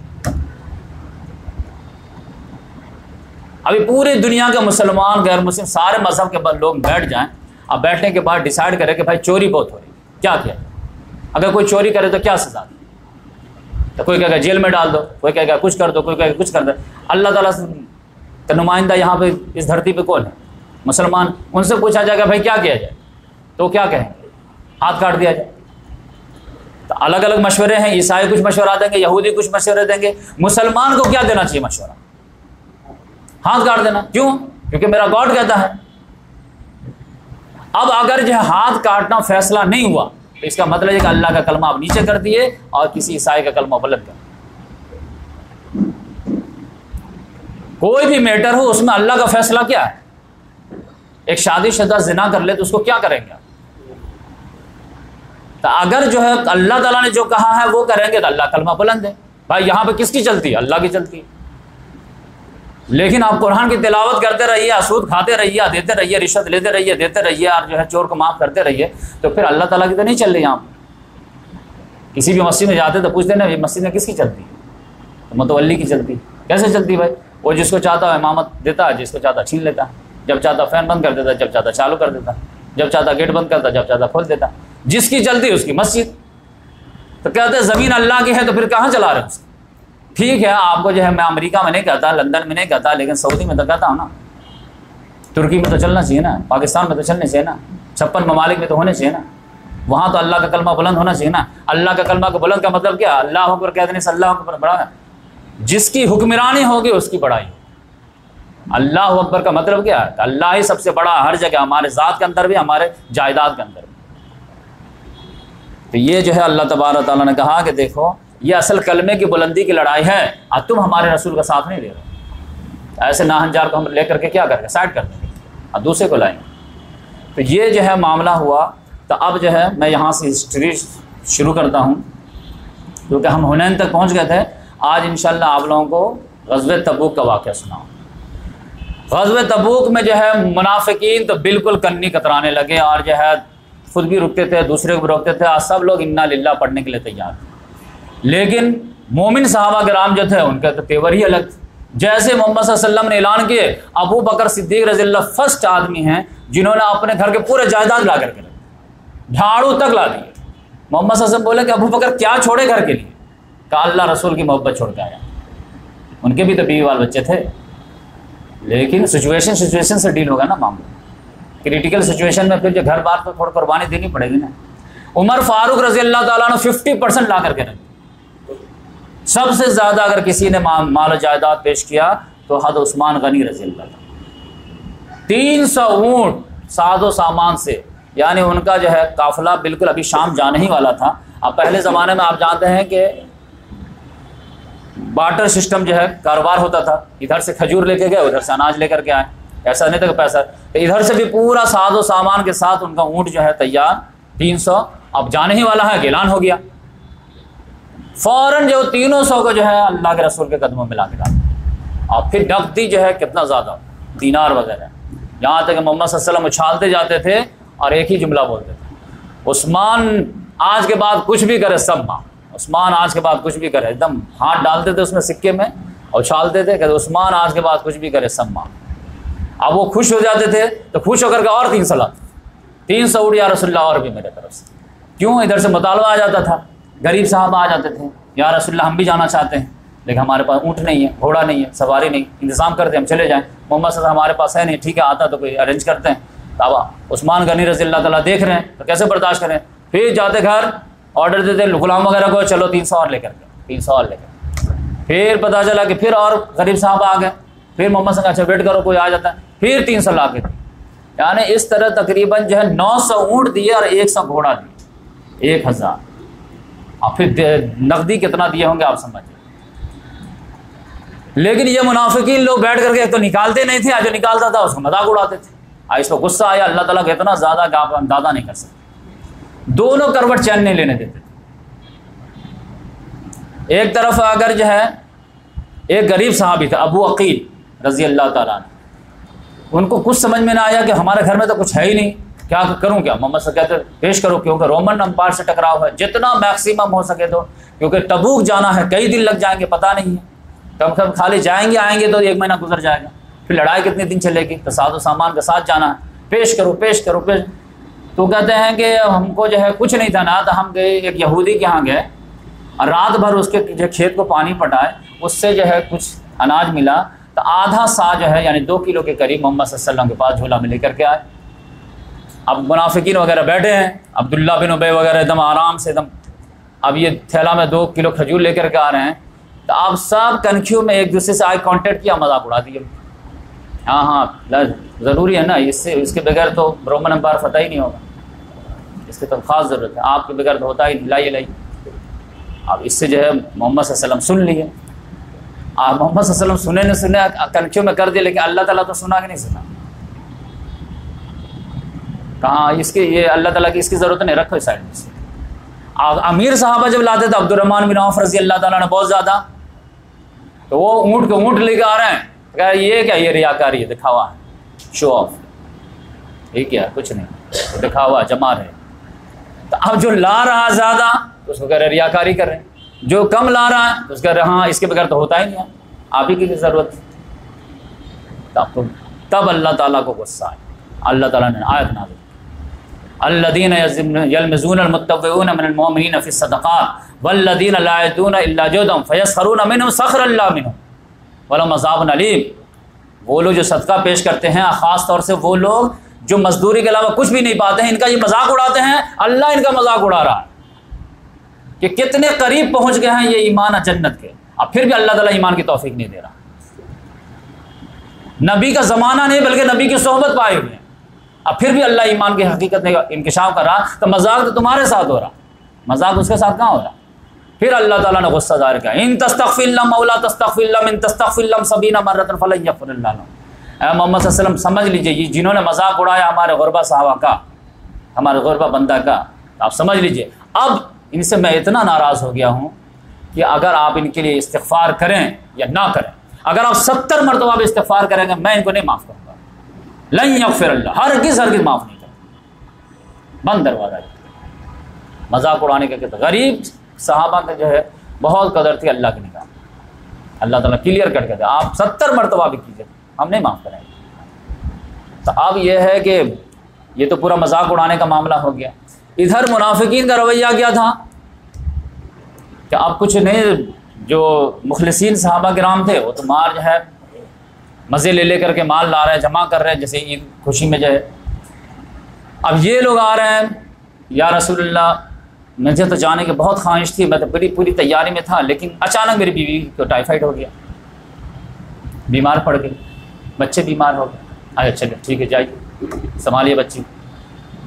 अभी पूरी दुनिया के मुसलमान गैर मुस्लिम सारे मजहब के लोग बैठ जाएं, अब बैठने के बाद डिसाइड करें कि भाई चोरी बहुत हो रही है, क्या किया? अगर कोई चोरी करे तो क्या सजा दे? तो कोई कहेगा जेल में डाल दो, कोई कहेगा कुछ कर दो, कोई कहेगा कुछ कर दो। अल्लाह ताला का नुमाइंदा यहाँ पे इस धरती पे कौन है? मुसलमान। उनसे पूछा जाएगा भाई क्या किया जाए, तो क्या कहेंगे? हाथ काट दिया जाए। तो अलग अलग मशवरे हैं, ईसाई कुछ मशवरा देंगे, यहूदी कुछ मशवरे देंगे। मुसलमान को क्या देना चाहिए मशवरा? हाथ काट देना। क्यों? क्योंकि मेरा गॉड कहता है। अब अगर जो हाथ काटना फैसला नहीं हुआ तो इसका मतलब है कि अल्लाह का कलमा आप नीचे कर दिए और किसी ईसाई का कलमा बुलंद कर। कोई भी मैटर हो उसमें अल्लाह का फैसला क्या है। एक शादीशुदा जिना कर ले तो उसको क्या करेंगे? तो अगर जो है अल्लाह ताला ने जो कहा है वो करेंगे तो अल्लाह कलमा बुलंद है। भाई यहाँ पे किसकी चलती है? अल्लाह की चलती है। लेकिन आप कुरान की तिलावत करते रहिए, सूद खाते रहिए, देते रहिए, रिश्वत लेते रहिए, देते रहिए, और जो है चोर को माफ़ करते रहिए, तो फिर अल्लाह ताला की तो नहीं चल रही। आप किसी भी मस्जिद में जाते तो पूछते ना ये मस्जिद में किसकी चलती है? तो मुतवल्ली की चलती है। कैसे चलती है भाई? वो जिसको चाहता है इमामत देता है, जिसको चाहता छीन लेता है, जब चाहता फैन बंद कर देता, जब चाहता चालू कर देता, जब चाहता गेट बंद करता, जब चाहता खोल देता। जिसकी चलती है उसकी मस्जिद। तो कहते हैं ज़मीन अल्लाह की है तो फिर कहाँ चला रहे हैं? ठीक है, आपको जो है मैं अमेरिका में नहीं कहता, लंदन में नहीं कहता, लेकिन सऊदी में तो कहता हूँ ना, तुर्की में तो चलना चाहिए ना, पाकिस्तान में तो चलने चाहिए ना, 56 ममालिक में तो होने चाहिए ना। वहाँ तो अल्लाह का कलमा बुलंद होना चाहिए ना। अल्लाह का कलमा का बुलंद का मतलब क्या? अल्लाह अकबर कह देने से अल्लाह अकबर बड़ा है। जिसकी हुक्मरानी होगी उसकी बड़ाई। अल्लाह अकबर का मतलब क्या है? अल्लाह ही सबसे बड़ा हर जगह, हमारे ज़ात के अंदर भी, हमारे जायदाद के अंदर भी। तो ये जो है अल्लाह तबारक ताला ने कहा कि देखो ये असल कलमे की बुलंदी की लड़ाई है और तुम हमारे रसूल का साथ नहीं दे रहे। ऐसे नाहंजार को हम लेकर के क्या करेंगे? साइड कर देंगे और दूसरे को लाएंगे। तो ये जो है मामला हुआ। तो अब जो है मैं यहाँ से हिस्ट्री शुरू करता हूँ, क्योंकि हम हुनैन तक पहुँच गए थे। आज इंशाल्लाह आप लोगों को ग़ज़वे तबूक का वाक़या सुनाऊँ। ग़ज़वे तबूक में जो है मुनाफिकीन तो बिल्कुल कन्नी कतराने लगे और जो है खुद भी रुकते थे, दूसरे को भी रोकते थे, और सब लोग इन्ना लिल्लाह पढ़ने के लिए तैयार थे। लेकिन मोमिन सहाबा किराम जो थे उनका तो तेवर ही अलग। जैसे मोहम्मद सल्लल्लाहु अलैहि वसल्लम ने ऐलान किए, अबू बकर सिद्दीक़ रज़ियल्लाहु फर्स्ट आदमी हैं जिन्होंने अपने घर के पूरे जायदाद ला करके रखे, झाड़ू तक ला दिए। मोहम्मद सल्लल्लाहु अलैहि वसल्लम बोले कि अबू बकर क्या छोड़े घर के लिए? कहा अल्लाह रसूल की मोहब्बत छोड़ के आया। उनके भी तो बीवी बाल बच्चे थे, लेकिन सिचुएशन से डील होगा ना मामला। क्रिटिकल सिचुएशन में फिर जो घर बार तो थोड़ी कुर्बानी देनी पड़ेगी ना। उमर फारूक रज़ियल्लाहु ताला ने 50% ला करके रखे। सबसे ज़्यादा अगर किसी ने माल जायदाद पेश किया तो हद उस्मान गनी रज़ियल्लाहु ताला। 300 ऊँट सादो सामान से, यानी उनका जो है काफिला बिल्कुल अभी शाम जाने ही वाला था। अब पहले ज़माने में आप जानते हैं कि बार्टर सिस्टम जो है कारोबार होता था। इधर से खजूर लेके गए, उधर से अनाज लेकर के आए, ऐसा नहीं था कि पैसा। तो इधर से भी पूरा सादो सामान के साथ उनका ऊँट जो है तैयार 300, अब जाने ही वाला है, ऐलान हो गया। फ़ौरन जो 300 को जो है अल्लाह के रसूल के कदमों में ला के डाला। और फिर नकदी जो है कितना ज़्यादा, दीनार वगैरह, यहाँ तक कि मोहम्मद सल्लल्लाहु अलैहि वसल्लम उछालते जाते थे और एक ही जुमला बोलते थे, उस्मान आज के बाद कुछ भी करे सब माँ। उस्मान आज के बाद कुछ भी करे, एकदम हाथ डालते थे उसमें सिक्के में और उछालते थे, कहते उस्मान आज के बाद कुछ भी करे सब माँ। अब वो खुश हो जाते थे तो खुश होकर के और 300 लाते, 300 ऊँट या रसूलल्लाह और भी मेरे तरफ से। क्यों? इधर से मुतालबा आ जाता था, गरीब साहब आ जाते थे, या रसूलल्लाह हम भी जाना चाहते हैं लेकिन हमारे पास ऊँट नहीं है, घोड़ा नहीं है, सवारी नहीं, इंतज़ाम करते हम चले जाएँ। मोहम्मद सल्लल्लाहु हमारे पास है नहीं, ठीक है आता तो कोई अरेंज करते हैं। तो उस्मान गनी रज़ियल्लाहु ताला देख रहे हैं तो कैसे बर्दाश्त करें। फिर जाते घर ऑर्डर देते गुलाम वगैरह को, चलो 300 और लेकर के, 300 और लेकर। फिर पता चला कि फिर और गरीब साहब आ गए, फिर मोहम्मद सल्लल्लाहु अच्छा वेट करो कोई आ जाता है, फिर 300 ला के। यानी इस तरह तकरीबन जो है 900 ऊँट दिए और 100 घोड़ा दिए, 1000। और फिर नकदी कितना दिए होंगे आप समझिए। लेकिन ये मुनाफिकीन लोग बैठ करके तो निकालते नहीं थे, जो निकालता था उसको मजाक उड़ाते थे। इसको गुस्सा आया अल्लाह ताला को इतना ज़्यादा कि आप अंदाजा नहीं कर सकते। दोनों करवट चैन नहीं लेने देते थे। एक तरफ अगर जो है एक गरीब साहबी था अबू अकील रज़ियल्लाहु ताला अन्हु, उनको कुछ समझ में ना आया कि हमारे घर में तो कुछ है ही नहीं, क्या करूं क्या? मोहम्मद से कहते पेश करो, क्योंकि रोमन अम्पायर से टकराव है, जितना मैक्सिमम हो सके तो, क्योंकि तबूक जाना है, कई दिन लग जाएंगे पता नहीं है, कम कम खाली जाएंगे आएंगे तो 1 महीना गुजर जाएगा, फिर लड़ाई कितने दिन चलेगी, तो सादो सामान के साथ जाना है, पेश करो पेश करो पेश। तो कहते हैं कि हमको जो है कुछ नहीं था ना, तो हम गए एक यहूदी के यहाँ गए और रात भर उसके जो खेत को पानी पटाए, उससे जो है कुछ अनाज मिला, तो आधा सा जो है यानी 2 किलो के करीब मोहम्मद सल्लल्लाहु अलैहि वसल्लम के पास झोला में लेकर के आए। अब मुनाफिकीन वगैरह बैठे हैं, अब्दुल्ला बिन उबय वगैरह एकदम आराम से एकदम, अब ये थैला में 2 किलो खजूर लेकर के आ रहे हैं, तो आप सब कनखियों में एक दूसरे से आई कांटेक्ट किया, मजाक उड़ा दिए। हाँ ज़रूरी है ना, इससे इसके बगैर तो रोमन एम्पायर फतह ही नहीं होगा। इसकी तो ख़ास ज़रूरत है, आपके बगैर तो होता ही नहीं, लाइए लाइए। अब इससे जो है मोहम्मद सल्लल्लाहु अलैहि वसल्लम सुन लिए। आप मोहम्मद सल्लल्लाहु अलैहि वसल्लम सुने न सुने कनखियों में कर दिए, लेकिन अल्लाह ताला तो सुना कि नहीं सुना। कहाँ इसकी ये अल्लाह ताला की इसकी ज़रूरत नहीं, रखो इस साइड में से। अमीर साहबा जब लाते थे अब्दुर्रहमान बिन औफ रज़ी अल्लाह ताला ने बहुत ज़्यादा, तो वो ऊँट के ऊँट लेके आ रहे हैं, कह ये क्या, ये रियाकारी है, दिखावा है, शो ऑफ, ये क्या कुछ नहीं, तो दिखावा जमा रहे। तो अब जो ला रहा है ज़्यादा तो उसको कह रहे रियाकारी कर रहे हैं, जो कम ला रहा है तो उसको कह रहे हाँ इसके बगैर तो होता ही नहीं है, आप ही की ज़रूरत। तब अल्लाह ताला को गुस्सा आया, अल्लाह ताला ने आयत नाज़िल अल्लज़ीना यल्मिज़ूनल मुत्तव्विऊना मिनल मुमिनीना फ़िस सदक़ात वल्लज़ीना ला यअतूना इल्ला जुहदहुम फ़यस्ख़रूना मिनहुम सख़रल्लाहु मिनहुम वलहुम अज़ाबुन अलीम। वो लोग जो सदका पेश करते हैं, ख़ास तौर से वो लोग जो मजदूरी के अलावा कुछ भी नहीं पाते हैं, इनका ये मजाक उड़ाते हैं, अल्लाह इनका मजाक उड़ा रहा है कि कितने करीब पहुँच गए हैं ये ईमान जन्नत के। अब फिर भी अल्लाह ताला ईमान की तौफीक नहीं दे रहा। नबी का ज़माना नहीं बल्कि नबी की सोहबत पाए हुए हैं, अब फिर भी अल्लाह ईमान की हकीकत में इंकिशाफ कर रहा, तो मजाक तो तुम्हारे साथ हो रहा, मजाक उसके साथ कहाँ हो रहा। फिर अल्लाह ताला ने गुस्सा ज़ाहिर किया, इन तस्तग़फ़िर लहुम औ ला तस्तग़फ़िर लहुम इन तस्तग़फ़िर लहुम सबीना मर्रतन फलन यग़फ़िरिल्लाहु लहुम। मोहम्मद सल्लल्लाहु अलैहि वसल्लम समझ लीजिए, ये जिन्होंने मजाक उड़ाया हमारे गुरबा साहबा का, हमारे गुरबा बंदा का, आप समझ लीजिए अब इनसे मैं इतना नाराज़ हो गया हूँ कि अगर आप इनके लिए इस्तिग़फ़ार करें या ना करें, अगर आप 70 मरतबा भी इस्तिग़फ़ार करेंगे मैं इनको नहीं माफ़ करूँगा, लन यग़फ़िरल्लाह, हरगिज़ हरगिज़ माफ़ नहीं करूँगा। बंद दरवाज़ा। मजाक उड़ाने के गरीब सहाबा का जो है बहुत कदर थी अल्लाह की निगाह, अल्लाह ताला क्लियर कट कर दे, आप 70 मरतबा भी कीजिए हम नहीं माफ़ करेंगे। तो अब यह है कि ये तो पूरा मजाक उड़ाने का मामला हो गया। इधर मुनाफिकीन का रवैया क्या था कि अब कुछ नहीं, जो मुखलिसीन सहाबा किराम थे वो तो मार जो है मज़े ले लेकर के माल ला रहे हैं, जमा कर रहे हैं, जैसे ईद खुशी में जो है। अब ये लोग आ रहे हैं, या रसूलुल्लाह मुझे तो जाने की बहुत ख्वाहिश थी, मैं तो पूरी तैयारी में था, लेकिन अचानक मेरी बीवी को टाइफाइड हो गया, बीमार पड़ गई, बच्चे बीमार हो गए। अच्छा चलिए ठीक है जाइए संभालिए बच्ची,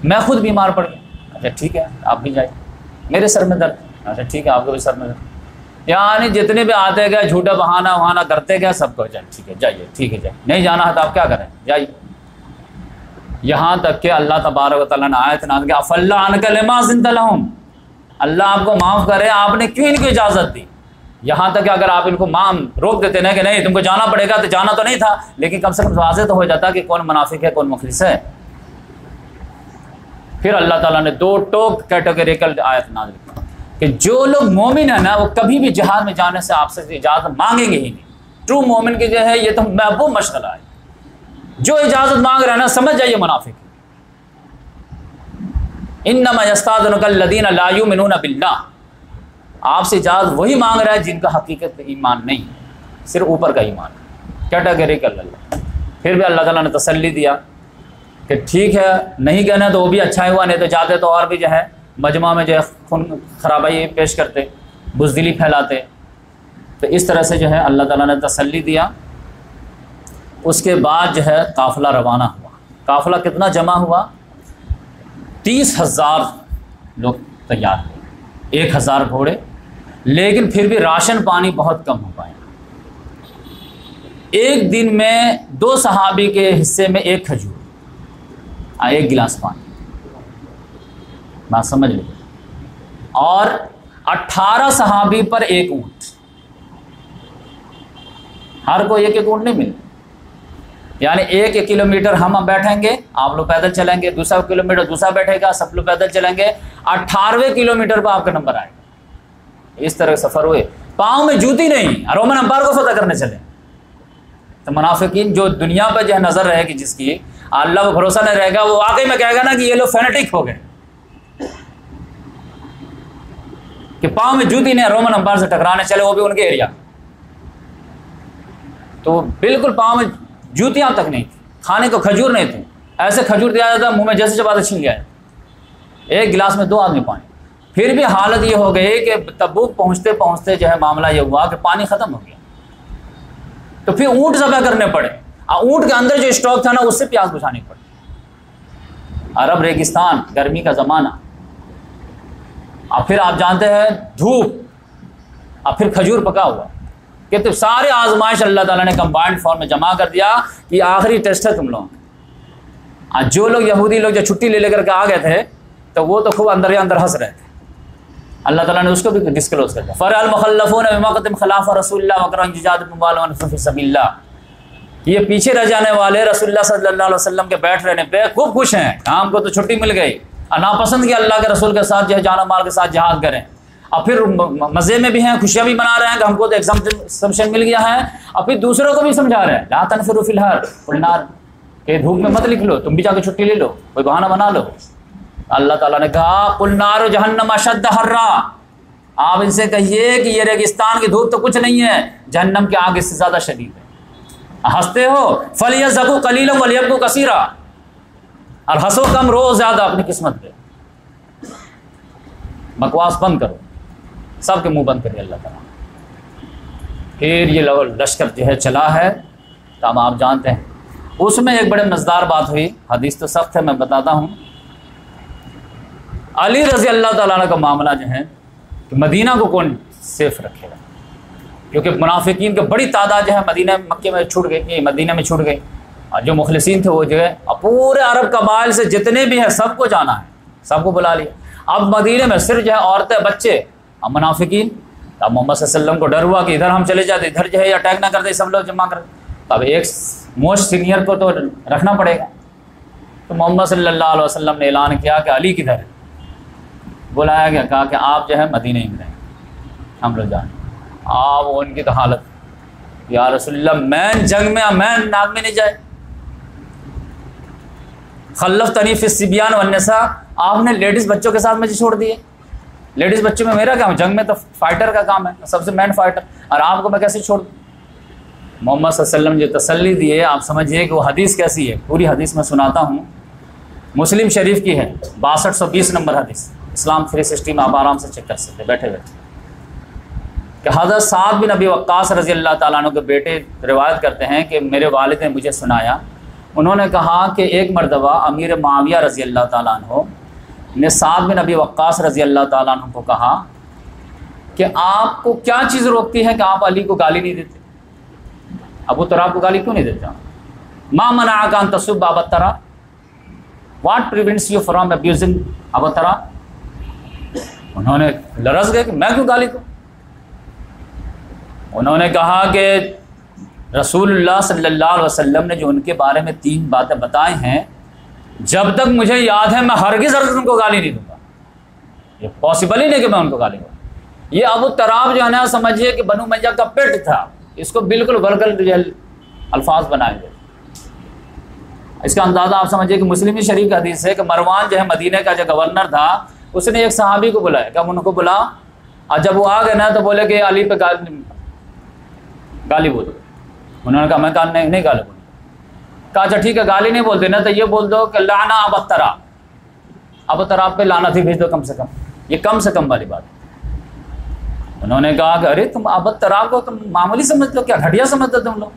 मैं खुद बीमार पड़ गया। अच्छा ठीक है आप भी जाइए, मेरे सर में दर्द, अच्छा ठीक है आपको भी सर में दर्द, यानी जितने भी आते गए झूठा बहाना वहाना करते गए सबको, चल ठीक है जाइए, ठीक है जाइए, नहीं जाना है तो आप क्या करें जाइए। यहाँ तक कि अल्लाह तबारक व तआला ने आयत नाज़िल की अफ़ल्ला अन्का लिमा ज़िनत लहुम, अल्लाह आपको माफ़ करे, आपने क्यों इनको इजाज़त दी। यहाँ तक कि अगर आप इनको रोक देते ना कि नहीं तुमको जाना पड़ेगा, तो जाना तो नहीं था, लेकिन कम से कम वाज़ेह तो हो जाता कि कौन मुनाफिक है कौन मुखलिस है। फिर अल्लाह ताला ने 2 टोक कैटेगरिकल आयत नाज़िल की कि जो लोग मोमिन है ना वो कभी भी जिहाद में जाने से आपसे इजाज़त मांगेंगे ही नहीं। ट्रू मोमिन की जो है ये तो महबूब मशगला है, जो इजाज़त मांग रहे हैं ना समझ जाइए मुनाफिक। इन्नमा यस्ताज़िनुका अल्लज़ीना ला युमिनूना बिल्लाह, आपसे इजाज़त वही मांग रहा है जिनका हकीकत में ईमान नहीं है, सिर्फ ऊपर का ईमान, कैटेगरिकल अल्लाह। फिर भी अल्लाह ताला ने तसल्ली दिया कि ठीक है नहीं कहना तो वो भी अच्छा हुआ, नहीं तो जाते तो और भी जो है मजमा में जो है खून खराबाई पेश करते, बुज़दिली फैलाते। तो इस तरह से जो है अल्लाह ताला ने तसल्ली दिया। उसके बाद जो है काफ़िला रवाना हुआ। काफ़िला कितना जमा हुआ, 30,000 लोग तैयार हुए, 1,000 घोड़े, लेकिन फिर भी राशन पानी बहुत कम हो पाए। एक दिन में 2 सहाबी के हिस्से में 1 खजूर, 1 गिलास पानी, बात समझ लीजिए, और 18 सहाबी पर 1 ऊँट, हर को 1-1 ऊँट नहीं मिले, यानी 1 किलोमीटर हम बैठेंगे, आप लोग पैदल चलेंगे, दूसरा किलोमीटर दूसरा बैठेगा, सब लोग पैदल चलेंगे, 18वें किलोमीटर पर आपका नंबर आएगा। इस तरह सफ़र हुए, पाँव में जूती नहीं, रोमन अम्पायर को फतह करने चले। तो मुनाफिकीन जो दुनिया पर जो है नज़र रहेगी जिसकी, अल्लाह को भरोसा नहीं रहेगा, वो वाकई में कहेगा ना कि ये लोग फैनेटिक हो गए कि पाँव में जूती नहीं, रोमन अम्पायर से टकराने चले, वो भी उनके एरिया। तो बिल्कुल पाँव में जूतियाँ तक नहीं थी, खाने को खजूर नहीं थे, ऐसे खजूर दिया जाता मुंह में जैसे चबाते छीन गया, 1 गिलास में 2 आदमी पानी। फिर भी हालत ये हो गई कि तबूक पहुँचते पहुँचते जो है मामला ये हुआ कि पानी ख़त्म हो गया, तो फिर ऊँट ज़बह करने पड़े, और ऊँट के अंदर जो स्टॉक था ना उससे प्यास बुझानी पड़ी। अरब रेगिस्तान, गर्मी का ज़माना, अब फिर आप जानते हैं धूप, अब फिर खजूर पका हुआ, कि तो सारे आजमाइश अल्लाह ताला ने कंबाइंड फॉर्म में जमा कर दिया कि आखिरी टेस्ट है तुम लोग। आज जो लोग यहूदी लोग जो छुट्टी ले लेकर के आ गए थे तो वो तो खूब अंदर ही अंदर हंस रहे थे। अल्लाह ताला ने उसको भी डिस्क्लोज कर दिया। फरअल मुखल्लफून बिमक़दम खिलाफ रसूलुल्लाह वकरन जिजाद मुबाल फी सबिल्लाह, ये पीछे रह जाने वाले रसूलुल्लाह सल्लल्लाहु अलैहि वसल्लम के बैठ रहने पे खूब खुश हैं, हमको तो छुट्टी मिल गई, और नापसंद कि अल्लाह के रसूल के साथ जो है जान माल के साथ जिहाद करें, और फिर मज़े में भी हैं, खुशियाँ भी मना रहे हैं कि हमको तो एग्जाम्पशन मिल गया है, और फिर दूसरों को भी समझा रहे हैं ला तनफिरू फिल हर कुल नार, कि धूप में मत निकलो, तुम भी जाके छुट्टी ले लो, कोई बहाना बना लो। अल्लाह ताला ने कहा कुल नार जहन्नम अशद्द हर्रा, आप इनसे कहिए कि ये रेगिस्तान की धूप तो कुछ नहीं है, जहन्नम की आग इससे ज़्यादा शदीद है। हंसते हो फलियज़कू कलीलन वलियबकू कसीरा, और हंसो कम रो ज़्यादा अपनी किस्मत पे। बकवास बंद करो, सबके मुंह बंद करिए अल्लाह ताला। फिर ये लश्कर जो है चला है, तो अब आप जानते हैं उसमें एक बड़े मज़ेदार बात हुई, हदीस तो सख्त है मैं बताता हूँ। अली रज़ी अल्लाह ताला का मामला जो है कि मदीना को कौन सेफ रखेगा, क्योंकि मुनाफिकीन की बड़ी तादाद जो है मदीना मक्के में छूट गई, मदीना में छूट गई, और जो मुखलिसीन थे वो जो है पूरे अरब कबाइल से जितने भी हैं सबको जाना है, सबको बुला लिया। अब मदीने में सिर्फ जो है औरतें बच्चे और मुनाफिकीन। अब मोहम्मद सल्लल्लाहु अलैहि वसल्लम को डर हुआ कि इधर हम चले जाते, इधर जो है अटैक ना कर दे, सब लोग जमा कर। तब एक मोस्ट सीनियर को तो रखना पड़ेगा, तो मोहम्मद सल्लल्लाहु अलैहि वसल्लम ने ऐलान किया कि अली किधर है, बुलाया गया, कहा कि आप जो है मदीने में रहें, हम लोग जाएँ। आप उनकी तो हालत या रसूलल्लाह मैन जंग में मैन नाग में नहीं जाए, खल्लफ तनीफ़ सिबियान वन्नसा, आपने लेडीज़ बच्चों के साथ मुझे छोड़ दिए। लेडीज़ बच्चों में मेरा काम, जंग में तो फाइटर का काम है, सबसे मैन फाइटर, और आपको मैं कैसे छोड़ दूँ। मोहम्मद सल्लल्लाहु अलैहि वसल्लम जो तसल्ली दिए, आप समझिए कि वो हदीस कैसी है। पूरी हदीस मैं सुनाता हूँ, मुस्लिम शरीफ की है, 6220 नंबर हदीस, इस्लाम 360 में आप आराम से चेक कर सकते बैठे बैठे, कि हज़रत साद बिन अबी वक्कास रज़ी अल्लाह ताला अन्हु के बेटे रिवायत करते हैं कि मेरे वालिद ने मुझे सुनाया, उन्होंने कहा कि एक मरतबा अमीर मुआविया रज़ी अल्लाह ताला अन्हु ने साद बिन अबी वक्कास रज़ी अल्लाह ताला अन्हु को कहा कि आपको क्या चीज़ रोकती है कि आप अली को गाली नहीं देते, अबू तराब को गाली क्यों नहीं देते। मा मनाअका अन तसुब्ब Aba Turab, what prevents you from abusing Aba Turab. उन्होंने लरस गए कि मैं क्यों गाली दूँ। उन्होंने कहा कि रसूलुल्लाह सल्लल्लाहु अलैहि वसल्लम ने जो उनके बारे में 3 बातें बताई हैं, जब तक मुझे याद है मैं हरगिज़ उनको गाली नहीं दूंगा, ये पॉसिबल ही नहीं कि मैं उनको गाली दूँ। ये अबू तराब जो है ना, समझिए कि बनु उमय्या का पेट था, इसको बिल्कुल वल्गर अल्फाज बनाए गए। इसका अंदाज़ा आप समझिए कि मुस्लिम शरीफ का हदीस है कि मरवान जो है मदीने का जो गवर्नर था, उसने एक सहाबी को बुलाया, कब उनको बुला, और जब वो आ गए ना तो बोले कि अली पे गाली बोलो। उन्होंने कहा मैं नहीं गाली बोलूँ। कहा अच्छा ठीक है, गाली नहीं बोलते ना तो ये बोल दो कि लाना अबू तराब, अबू तराब पे लाना थी भेज दो, कम से कम, ये कम से कम वाली बात। उन्होंने कहा कि अरे तुम अबू तराब को तुम मामूली समझ लो क्या, घटिया समझ लो तुम लोग।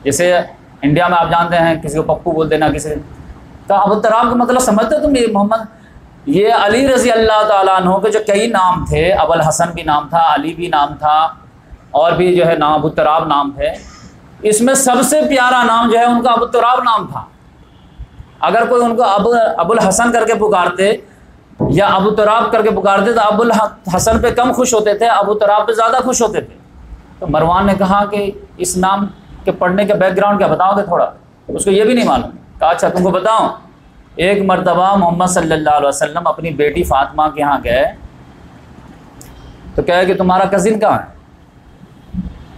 जैसे इंडिया में आप जानते हैं किसी को पप्पू बोल देना, किसी तो अबू तराब का मतलब समझते तुम। ये मोहम्मद, ये अली रज़ी अल्लाह ताला अन्हु के जो कई नाम थे, अबुल हसन भी नाम था, अली भी नाम था, और भी जो है नाम अबू तराब नाम थे, इसमें सबसे प्यारा नाम जो है उनका अबू तराब नाम था। अगर कोई उनको अबुल हसन करके पुकारते या अबू तराब करके पुकारते तो अबुल हसन पे कम खुश होते थे, अबू तराब पे ज़्यादा खुश होते थे। तो मरवान ने कहा कि इस नाम के पढ़ने के बैकग्राउंड क्या बताओगे थोड़ा, उसको ये भी नहीं मालूम। कहा अच्छा तुमको बताऊँ। एक मरतबा मोहम्मद सल्लल्लाहु अलैहि वसल्लम अपनी बेटी फातिमा के यहाँ गए, तो कहे कि तुम्हारा कज़िन कहाँ है।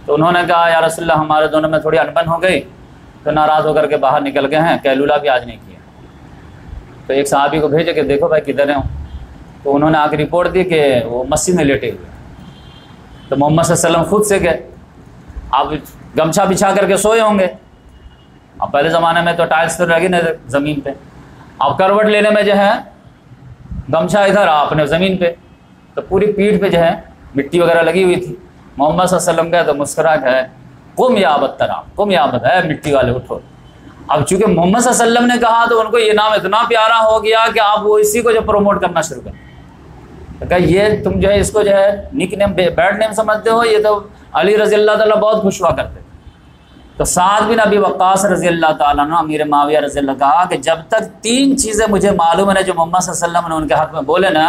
तो उन्होंने कहा या रसूलल्लाह हमारे दोनों में थोड़ी अनबन हो गई, तो नाराज़ होकर के बाहर निकल गए हैं, कैलूला भी आज नहीं किया। तो एक सहाबी को भेजे कि देखो भाई किधर हैं। तो उन्होंने आके रिपोर्ट दी कि वो मस्जिद में लेटे हुए। तो मोहम्मद सल्लल्लाहु अलैहि वसल्लम खुद से गए, आप गमछा बिछा करके सोए होंगे। अब पहले ज़माने में तो टाइल्स तो लगी नहीं ज़मीन पे, अब करवट लेने में जो है गमछा इधर आपने ज़मीन पे, तो पूरी पीठ पे जो है मिट्टी वगैरह लगी हुई थी। मोहम्मद सल्लल्लाहु अलैहि वसल्लम गए तो मुस्कुरा गए, कुम या अबू तराब, कुम या अबू तराब, मिट्टी वाले उठो। अब चूंकि मोहम्मद सल्लल्लाहु अलैहि वसल्लम ने कहा तो उनको ये नाम इतना प्यारा हो गया कि आप वो इसी को जो प्रमोट करना शुरू करें। तो कहा ये तुम जो है इसको जो है निक नेम बैड नेम समझते हो, ये तो अली रज़ी अल्लाह ताला बहुत खुश हुआ करते थे। तो साद बिन अबी वक्कास रज़ी अल्लाह ताला अन्हु अमीर माविया रज़ी अल्लाह कहा कि जब तक 3 चीज़ें मुझे मालूम है ना जो मोहम्मद सल्लल्लाहु अलैहि वसल्लम ने उनके हक़ में बोले ना,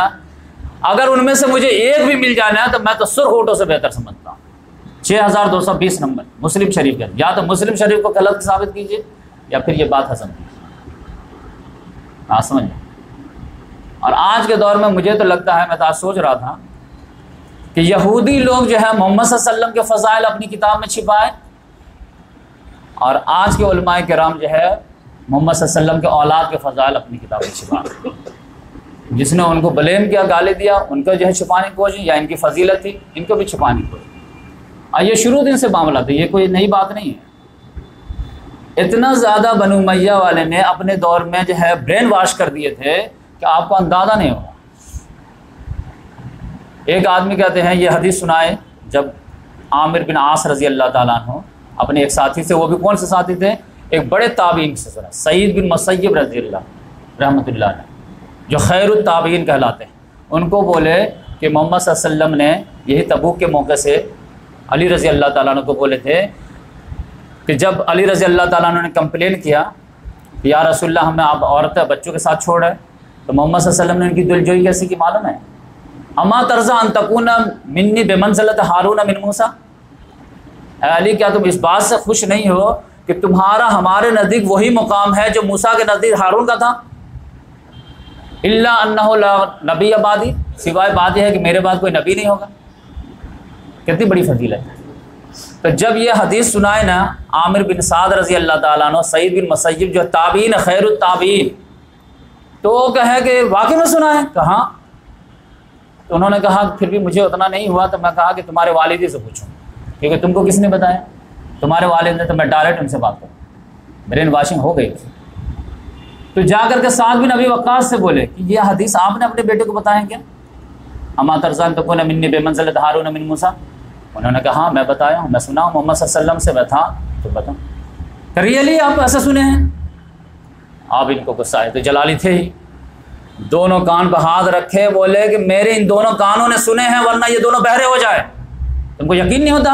अगर उनमें से मुझे एक भी मिल जाए ना तो मैं तो सुर्ख होठों से बेहतर समझता हूँ। 6220 नंबर मुस्लिम शरीफ का, या तो मुस्लिम शरीफ को गलत साबित कीजिए या फिर ये बात हसन कीजिए। हाँ समझ। और आज के दौर में मुझे तो लगता है, मैं तो आज सोच रहा था कि यहूदी लोग जो है मोहम्मद सल्लल्लाहु अलैहि वसल्लम के फ़ज़ाइल अपनी किताब में छिपाए, और आज के उलमाए किराम जो है मोहम्मद सल्लल्लाहु अलैहि वसल्लम के औलाद के फ़ज़ाइल अपनी किताब में छिपाए। जिसने उनको ब्लेम किया, गाली दिया, उनको जो है छुपाने की कोशिश, या इनकी फजीलत थी इनको भी छुपाने की कोशिश। और ये शुरू दिन से मामला था, ये कोई नई बात नहीं है। इतना ज़्यादा बनु उमय्या वाले ने अपने दौर में जो है ब्रेन वॉश कर दिए थे कि आपको अंदाज़ा नहीं होगा। एक आदमी कहते हैं ये हदीस सुनाए जब आमिर बिन आस रज़ी अल्लाह ताला अन्हु अपने एक साथी से, वो भी कौन से साथी थे, एक बड़े ताबीन से सुना, सईद बिन मुसय्यब रज़ी अल्लाह रहमतुल्लाह अलैह, जो खैरुत ताबीन कहलाते हैं। उनको बोले कि मोहम्मद सल्लल्लाहु अलैहि वसल्लम ने यही तबूक के मौके से अली रज़ी अल्लाह ताला अन्हु को बोले थे कि जब अली रज़ी अल्लाह ताला अन्हु ने कंप्लेन किया कि या रसूलल्लाह हमें आप औरतें बच्चों के साथ छोड़ है, तो मोहम्मद सल्लल्लाहु अलैहि वसल्लम ने उनकी दिलजोई कैसी की मालूम है, अमा तर्ज़ा अन तकूना मिन्नी बेमंज़िलत हारून मिन मूसा, अली क्या तुम इस बात से खुश नहीं हो कि तुम्हारा हमारे नज़दीक वही मुकाम है जो मूसा के नज़दीक हारून का था। इल्ला अन्नहु ला नबी अबादी, सिवाय बात यह है कि मेरे बाद कोई नबी नहीं होगा। कितनी बड़ी फजीलत है। तो जब ये हदीस सुनाए ना आमिर बिन साद रज़ी अल्लाह ताला अन्हु, सईद बिन मुसय्यब जो ताबीन खैरुत ताबीन, तो वो कहे कि वाकई में सुना है, कहा। तो उन्होंने कहा फिर भी मुझे उतना नहीं हुआ, तो मैं कहा कि तुम्हारे वालिद से पूछूं, क्योंकि तुमको किसने बताया, तुम्हारे वालिद ने, तो मैं डायरेक्ट उनसे बात करूँ, ब्रेन वाशिंग हो गई। तो जाकर के साद बिन अबी वक्कास से बोले कि ये हदीस आपने अपने बेटे को बताया क्या, अमा तर्ज़ान तकूना मिन्नी बेमंज़िलत हारून मिन मूसा। उन्होंने कहा हाँ मैं बताया हूँ, मैं सुना हूँ, मोहम्मद सल्लल्लाहु अलैहि वसल्लम से मैं था, तो बताओ रियली आप ऐसा सुने हैं। आप इनको गुस्सा आए, तो जलाली थे ही, दोनों कान पर हाथ रखे, बोले कि मेरे इन दोनों कानों ने सुने हैं, वरना ये दोनों बहरे हो जाए। तुमको यकीन नहीं होता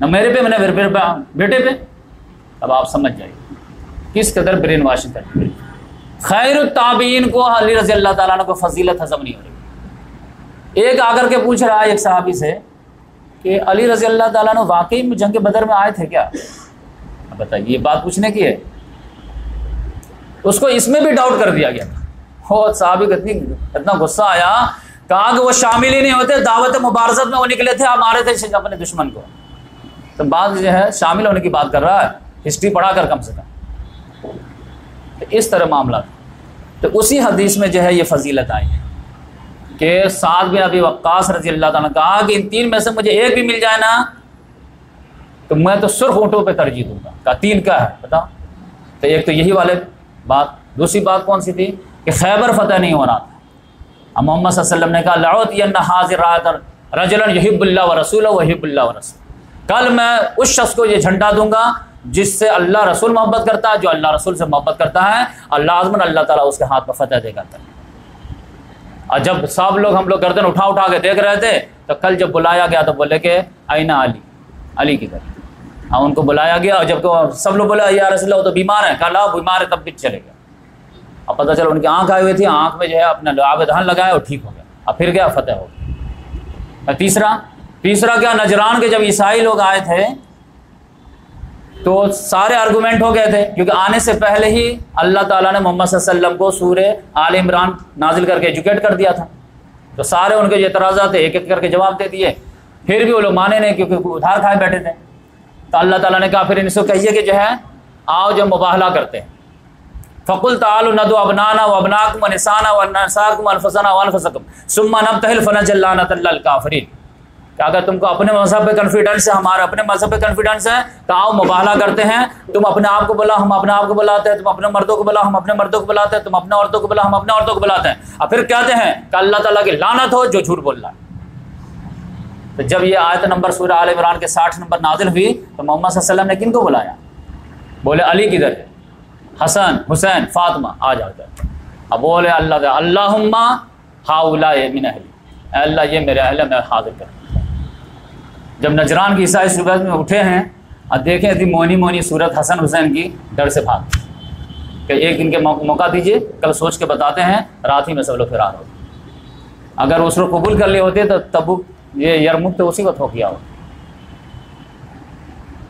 न मेरे पे, मैंने फिर बेटे पे। अब आप समझ जाइए किस कदर ब्रेन वॉशिंग करती है। खैरुत ताबीन को अली रज़ी अल्लाह ताला अन्हु को फजीलत हज़म नहीं हो रही। एक आकर के पूछ रहा है एक सहाबी से कि अली रज़ी अल्लाह ताला अन्हु वाकई में जंग बदर में आए थे क्या, बताइए, ये बात पूछने की है। उसको इसमें भी डाउट कर दिया गया था। हो सहाबी को इतना गुस्सा आया, कहा कि वो शामिल ही नहीं होते, दावत मुबारज़त में वो निकले थे, आप मारे थे अपने दुश्मन को। तो बात जो है शामिल होने की बात कर रहा है, हिस्ट्री पढ़ा कर कम से कम। तो इस तरह मामला। तो उसी हदीस में जो है ये फजीलत आई है कि साद बिन अबी वक्कास रज़ी अल्लाह ताला ने कहा कि इन 3 में से मुझे एक भी मिल जाए ना तो मैं तो सुर्ख ऊँटों पे तरजीह दूंगा। कहा 3 का है बताओ। तो एक तो यही वाले बात, दूसरी बात कौन सी थी कि खैबर फतह नहीं हो रहा था। अब मोहम्मद सल्लल्लाहु अलैहि वसल्लम ने कहा लअउतियन्ना हाज़िर रजुलन युहिब्बुल्लाह व रसूलहु व युहिब्बुल्लाह व रसूलहु, कल मैं उस शख्स को ये झंडा दूंगा जिससे अल्लाह रसूल मोहब्बत करता है, जो अल्लाह रसूल से मोहब्बत करता है, अल्लाह अल्लाह ताला उसके हाथ पर फतह देगा। और जब सब लोग हम लोग गर्दन उठा उठा के देख रहे थे, तो कल जब बुलाया गया तो बोले कि आईना अली, अली की तरफ। हाँ उनको बुलाया गया, और जब तो सब लोग बोला या रसूल वो तो बीमार है, कहा बीमार है तब भी चलेगा। अब पता चला उनकी आँख आई हुई थी, आँख में जो है अपना आवेदन लगाया और ठीक हो गया, अब फिर गया फतेह हो गया। तीसरा क्या, नजरान के जब ईसाई लोग आए थे तो सारे आर्गूमेंट हो गए थे, क्योंकि आने से पहले ही अल्लाह ताला ने मोहम्मद सल्लल्लाहु अलैहि वसल्लम को सूरह आल इमरान नाजिल करके एजुकेट कर दिया था। तो सारे उनके जो एतराज़ात थे एक एक करके जवाब दे दिए, फिर भी वो लोग माने नहीं, क्योंकि उधार खाए बैठे थे। तो अल्लाह ताला ने कहा फिर इनसे कहिए कि जो है आओ जब मुबाहला करते हैं, फ़कुल तालू नदु अबनाना व अबनाकुम व निसाना व निसाकुम व अनफुसना व अनफुसकुम सुम्मा नब्तहिल फनजअल लअनतल काफिरीन। कि अगर तुमको अपने मज़हब पे कॉन्फिडेंस है, हमारा अपने मज़हब पे कॉन्फिडेंस है, तो आओ मुबाहला करते हैं। तुम अपने आप को बुला, हम अपने आप को बुलाते हैं, तुम अपने मर्दों को बुला, हम अपने मर्दों को बुलाते हैं, तुम अपने औरतों को बुला, हम अपने औरतों को बुलाते हैं। और फिर कहते हैं कि अल्लाह ताला की लानत हो जो झूठ बोल रहा है। तो जब ये आयत नंबर सूरह आल इमरान के 60 नंबर नाजिल हुई, तो मोहम्मद सल्लल्लाहु अलैहि वसल्लम ने किनको बुलाया, बोले अली किधर है, हसन हुसैन फातिमा आ जाते हैं। अब बोले अल्लाहुम्मा हाउलाए मिन अहली, अल्लाह ये मेरे अहल मैं हाजिर कर। जब नजरान की ईसाई सूरत में उठे हैं और देखें थी मोनी मोनी सूरत हसन हुसैन की, डर से भाग कि एक दिन के मौका दीजिए, कल सोच के बताते हैं, रात ही में सब लोग फरार हो। अगर उसको कबूल कर लिए होते तो तबुक ये यरमुक तो उसी वक्त हो गया हो।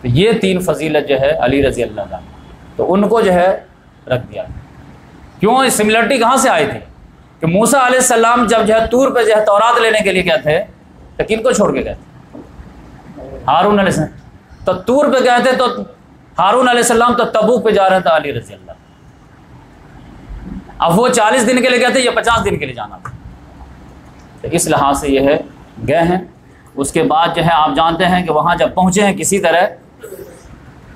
तो ये 3 फजीलत जो है अली रज़ी अल्लाह अन्हु, तो उनको जो है रख दिया। क्यों सिमिलरिटी कहाँ से आई थी कि मूसा अलैहिस्सलाम जब जो है तूर पे जो है तौरात लेने के लिए गए थे तो किनको छोड़ के गए थे? हारून अलैहिस्सलाम। तो तूर पे गए थे तो हारून अलैहिस्सलाम तो तबूक पे जा रहा था अली रज़ी अल्लाह। अब वो 40 दिन के लिए गए थे, ये 50 दिन के लिए जाना था। तो इस लिहाज से ये है गए हैं। उसके बाद जो है आप जानते हैं कि वहाँ जब पहुँचे हैं किसी तरह,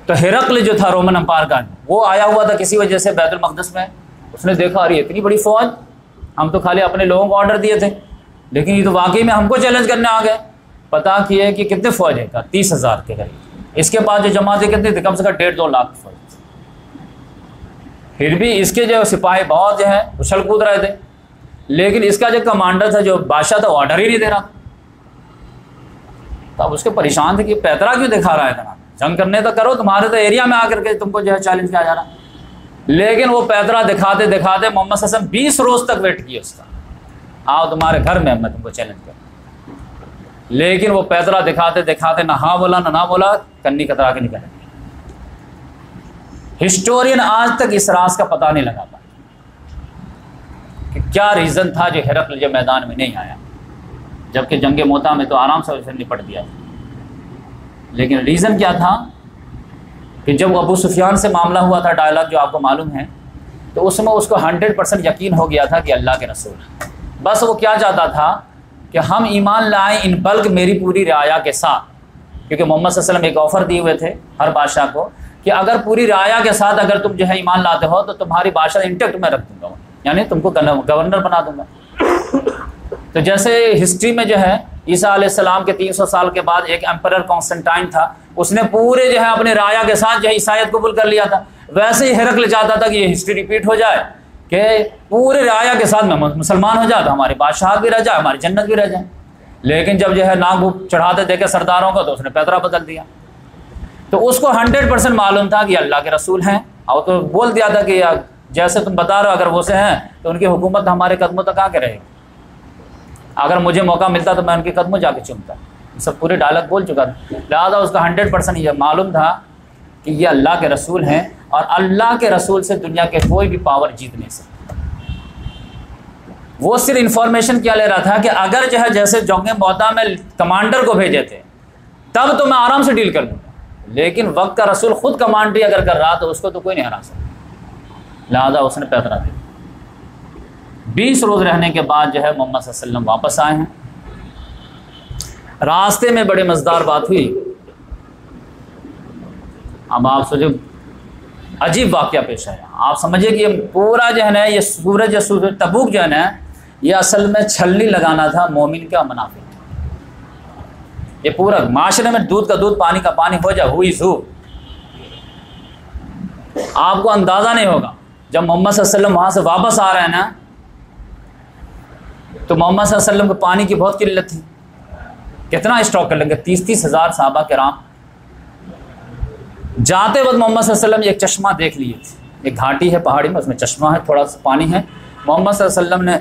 तो हिरकल जो था रोमन अम्पायर का, वो आया हुआ था किसी वजह से बैतुल मक़दस में। उसने देखा अरे इतनी बड़ी फ़ौज, हम तो खाली अपने लोगों को ऑर्डर दिए थे, लेकिन ये तो वाकई में हमको चैलेंज करने आ गए। पता किए कि कितने फ़ौज है का 30,000 के करीब। इसके पास जो जमातें कितनी थी, कम से कम 1.5-2 लाख फ़ौज। फिर भी इसके जो सिपाही बहुत जो है उछल कूद रहे थे, लेकिन इसका जो कमांडर था, जो बादशाह था, वो ऑर्डर ही नहीं दे रहा। तब उसके परेशान थे कि पैतरा क्यों दिखा रहा है इतना, जंग करने तो करो, तुम्हारे तो एरिया में आकर के तुमको जो है चैलेंज किया जा रहा। लेकिन वो पैतरा दिखाते दिखाते मोहम्मद सल्लल्लाहु अलैहि वसल्लम 20 रोज तक वेट किए उसका, आओ तुम्हारे घर में मैं तुमको चैलेंज कर। लेकिन वो पैतरा दिखाते दिखाते ना हाँ बोला ना बोला, कन्नी कतरा के निकल गया। हिस्टोरियन आज तक इस राज का पता नहीं लगा पाया कि क्या रीज़न था जो हिरकल जब मैदान में नहीं आया, जबकि जंग मोता में तो आराम से उसे निपट दिया। लेकिन रीज़न क्या था कि जब अबू सुफियान से मामला हुआ था, डायलॉग जो आपको मालूम है, तो उसमें उसको 100% यकीन हो गया था कि अल्लाह के रसूल। बस वो क्या चाहता था कि हम ईमान लाएं इन बल्क मेरी पूरी रियाया के साथ, क्योंकि मोहम्मद सल्लल्लाहु अलैहि वसल्लम एक ऑफ़र दिए हुए थे हर बादशाह को कि अगर पूरी रियाया के साथ अगर तुम जो है ईमान लाते हो तो तुम्हारी बादशाह इंटेक्ट में रख दूंगा, यानी तुमको गवर्नर बना दूंगा। तो जैसे हिस्ट्री में जो है ईसा अलैहिस्सलाम के 300 साल के बाद एक एम्परर कॉन्स्टेंटाइन था, उसने पूरे जो है अपने राया के साथ जो है ईसाईयत कबूल कर लिया था। वैसे ही हिरकल चाहता था कि ये हिस्ट्री रिपीट हो जाए कि पूरे राया के साथ में मुसलमान हो जाए, तो हमारी बादशाह भी रह जाए, हमारी जन्नत भी रह जाए। लेकिन जब जो है नाक चढ़ाते देखे सरदारों को, तो उसने पैतरा बदल दिया। तो उसको 100% मालूम था कि अल्लाह के रसूल हैं, और तो बोल दिया था कि जैसे तुम बता रहे हो अगर वो से हैं तो उनकी हुकूमत हमारे कदमों तक आके रहेगी, अगर मुझे मौका मिलता तो मैं उनके कदमों जाके चूमता। सब पूरे डायलॉग बोल चुका था। लिहाजा उसका 100% ये मालूम था कि ये अल्लाह के रसूल हैं, और अल्लाह के रसूल से दुनिया के कोई भी पावर जीत नहीं सकता। वो सिर्फ इंफॉर्मेशन क्या ले रहा था कि अगर जो है जैसे जंग मौता में कमांडर को भेजे थे तब तो मैं आराम से डील कर लूँगा, लेकिन वक्त का रसूल खुद कमांडरी अगर कर रहा तो उसको तो कोई नहीं हरा सकता। लिहाजा उसने पैतरा दिया। 20 रोज़ रहने के बाद जो है मोहम्मद सल्लल्लाहु अलैहि वसल्लम वापस आए हैं। रास्ते में बड़े मज़ेदार बात हुई। अब आप सोचो अजीब वाक़या पेश आया। आप समझिए कि ये पूरा जो है ना, ये सूरज तबूक जो है ना, ये असल में छलनी लगाना था मोमिन का मुनाफिक। ये पूरा माशरे में दूध का दूध पानी का पानी हो जाए, हुई सू। आपको अंदाज़ा नहीं होगा जब मोहम्मद सल्लल्लाहु अलैहि वसल्लम वहाँ से वापस आ रहे हैं ना, तो मोहम्मद सल्लल्लाहु अलैहि वसल्लम को पानी की बहुत किल्लत थी। कितना स्टॉक कर लेंगे, 30-30 हज़ार सहाबा किराम। जाते वक्त मोहम्मद सल्लल्लाहु अलैहि वसल्लम एक चश्मा देख लिए थे, एक घाटी है पहाड़ी में, उसमें चश्मा है, थोड़ा सा पानी है। मोहम्मद सल्लल्लाहु अलैहि वसल्लम ने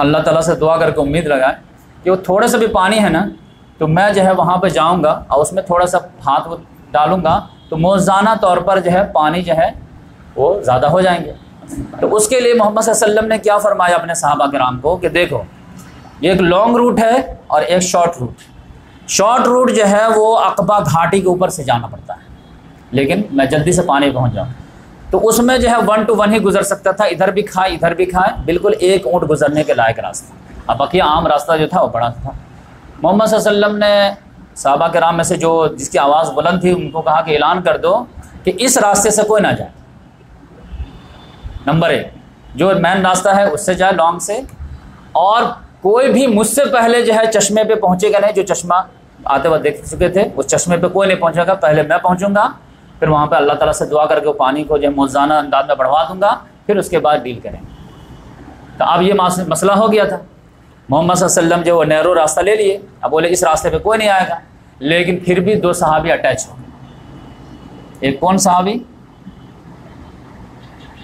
अल्लाह ताला से दुआ करके उम्मीद लगाए कि वो थोड़े से भी पानी है ना, तो मैं जो है वहाँ पे जाऊँगा और उसमें थोड़ा सा हाथ डालूँगा तो मौज़ाना तौर पर जो है पानी जो है वो ज़्यादा हो जाएंगे। तो उसके लिए मोहम्मद सल्लल्लाहु अलैहि वसल्लम ने क्या फरमाया अपने सहाबा किराम को कि देखो, ये एक लॉन्ग रूट है और एक शॉर्ट रूट। शॉर्ट रूट जो है वो अकबा घाटी के ऊपर से जाना पड़ता है, लेकिन मैं जल्दी से पानी पहुंच जाऊँ, तो उसमें जो है 1 to 1 ही गुजर सकता था, इधर भी खाए इधर भी खाए, बिल्कुल एक ऊँट गुजरने के लायक रास्ता। अब बाकी आम रास्ता जो था वो बड़ा था। मोहम्मद सल्लल्लाहु अलैहि वसल्लम ने सहाबा किराम में से जो जिसकी आवाज़ बुलंद थी उनको कहा कि ऐलान कर दो कि इस रास्ते से कोई ना जाए। नंबर 1 जो मेन रास्ता है उससे जाए लॉन्ग से, और कोई भी मुझसे पहले जो है चश्मे पे पहुंचेगा नहीं। जो चश्मा आते वक्त देख चुके थे उस चश्मे पे कोई नहीं पहुंचेगा, पहले मैं पहुंचूंगा, फिर वहाँ पे अल्लाह ताला से दुआ करके वो पानी को जो है मौज़ाना अंदाज में बढ़वा दूंगा, फिर उसके बाद डील करेंगे। तो अब ये मसला हो गया था। मोहम्मद सल्लल्लाहु अलैहि वसल्लम जो वो नैरो रास्ता ले लिए। अब बोले इस रास्ते पे कोई नहीं आएगा, लेकिन फिर भी दो सहाबी अटैच हो गए। एक कौन सहाबी?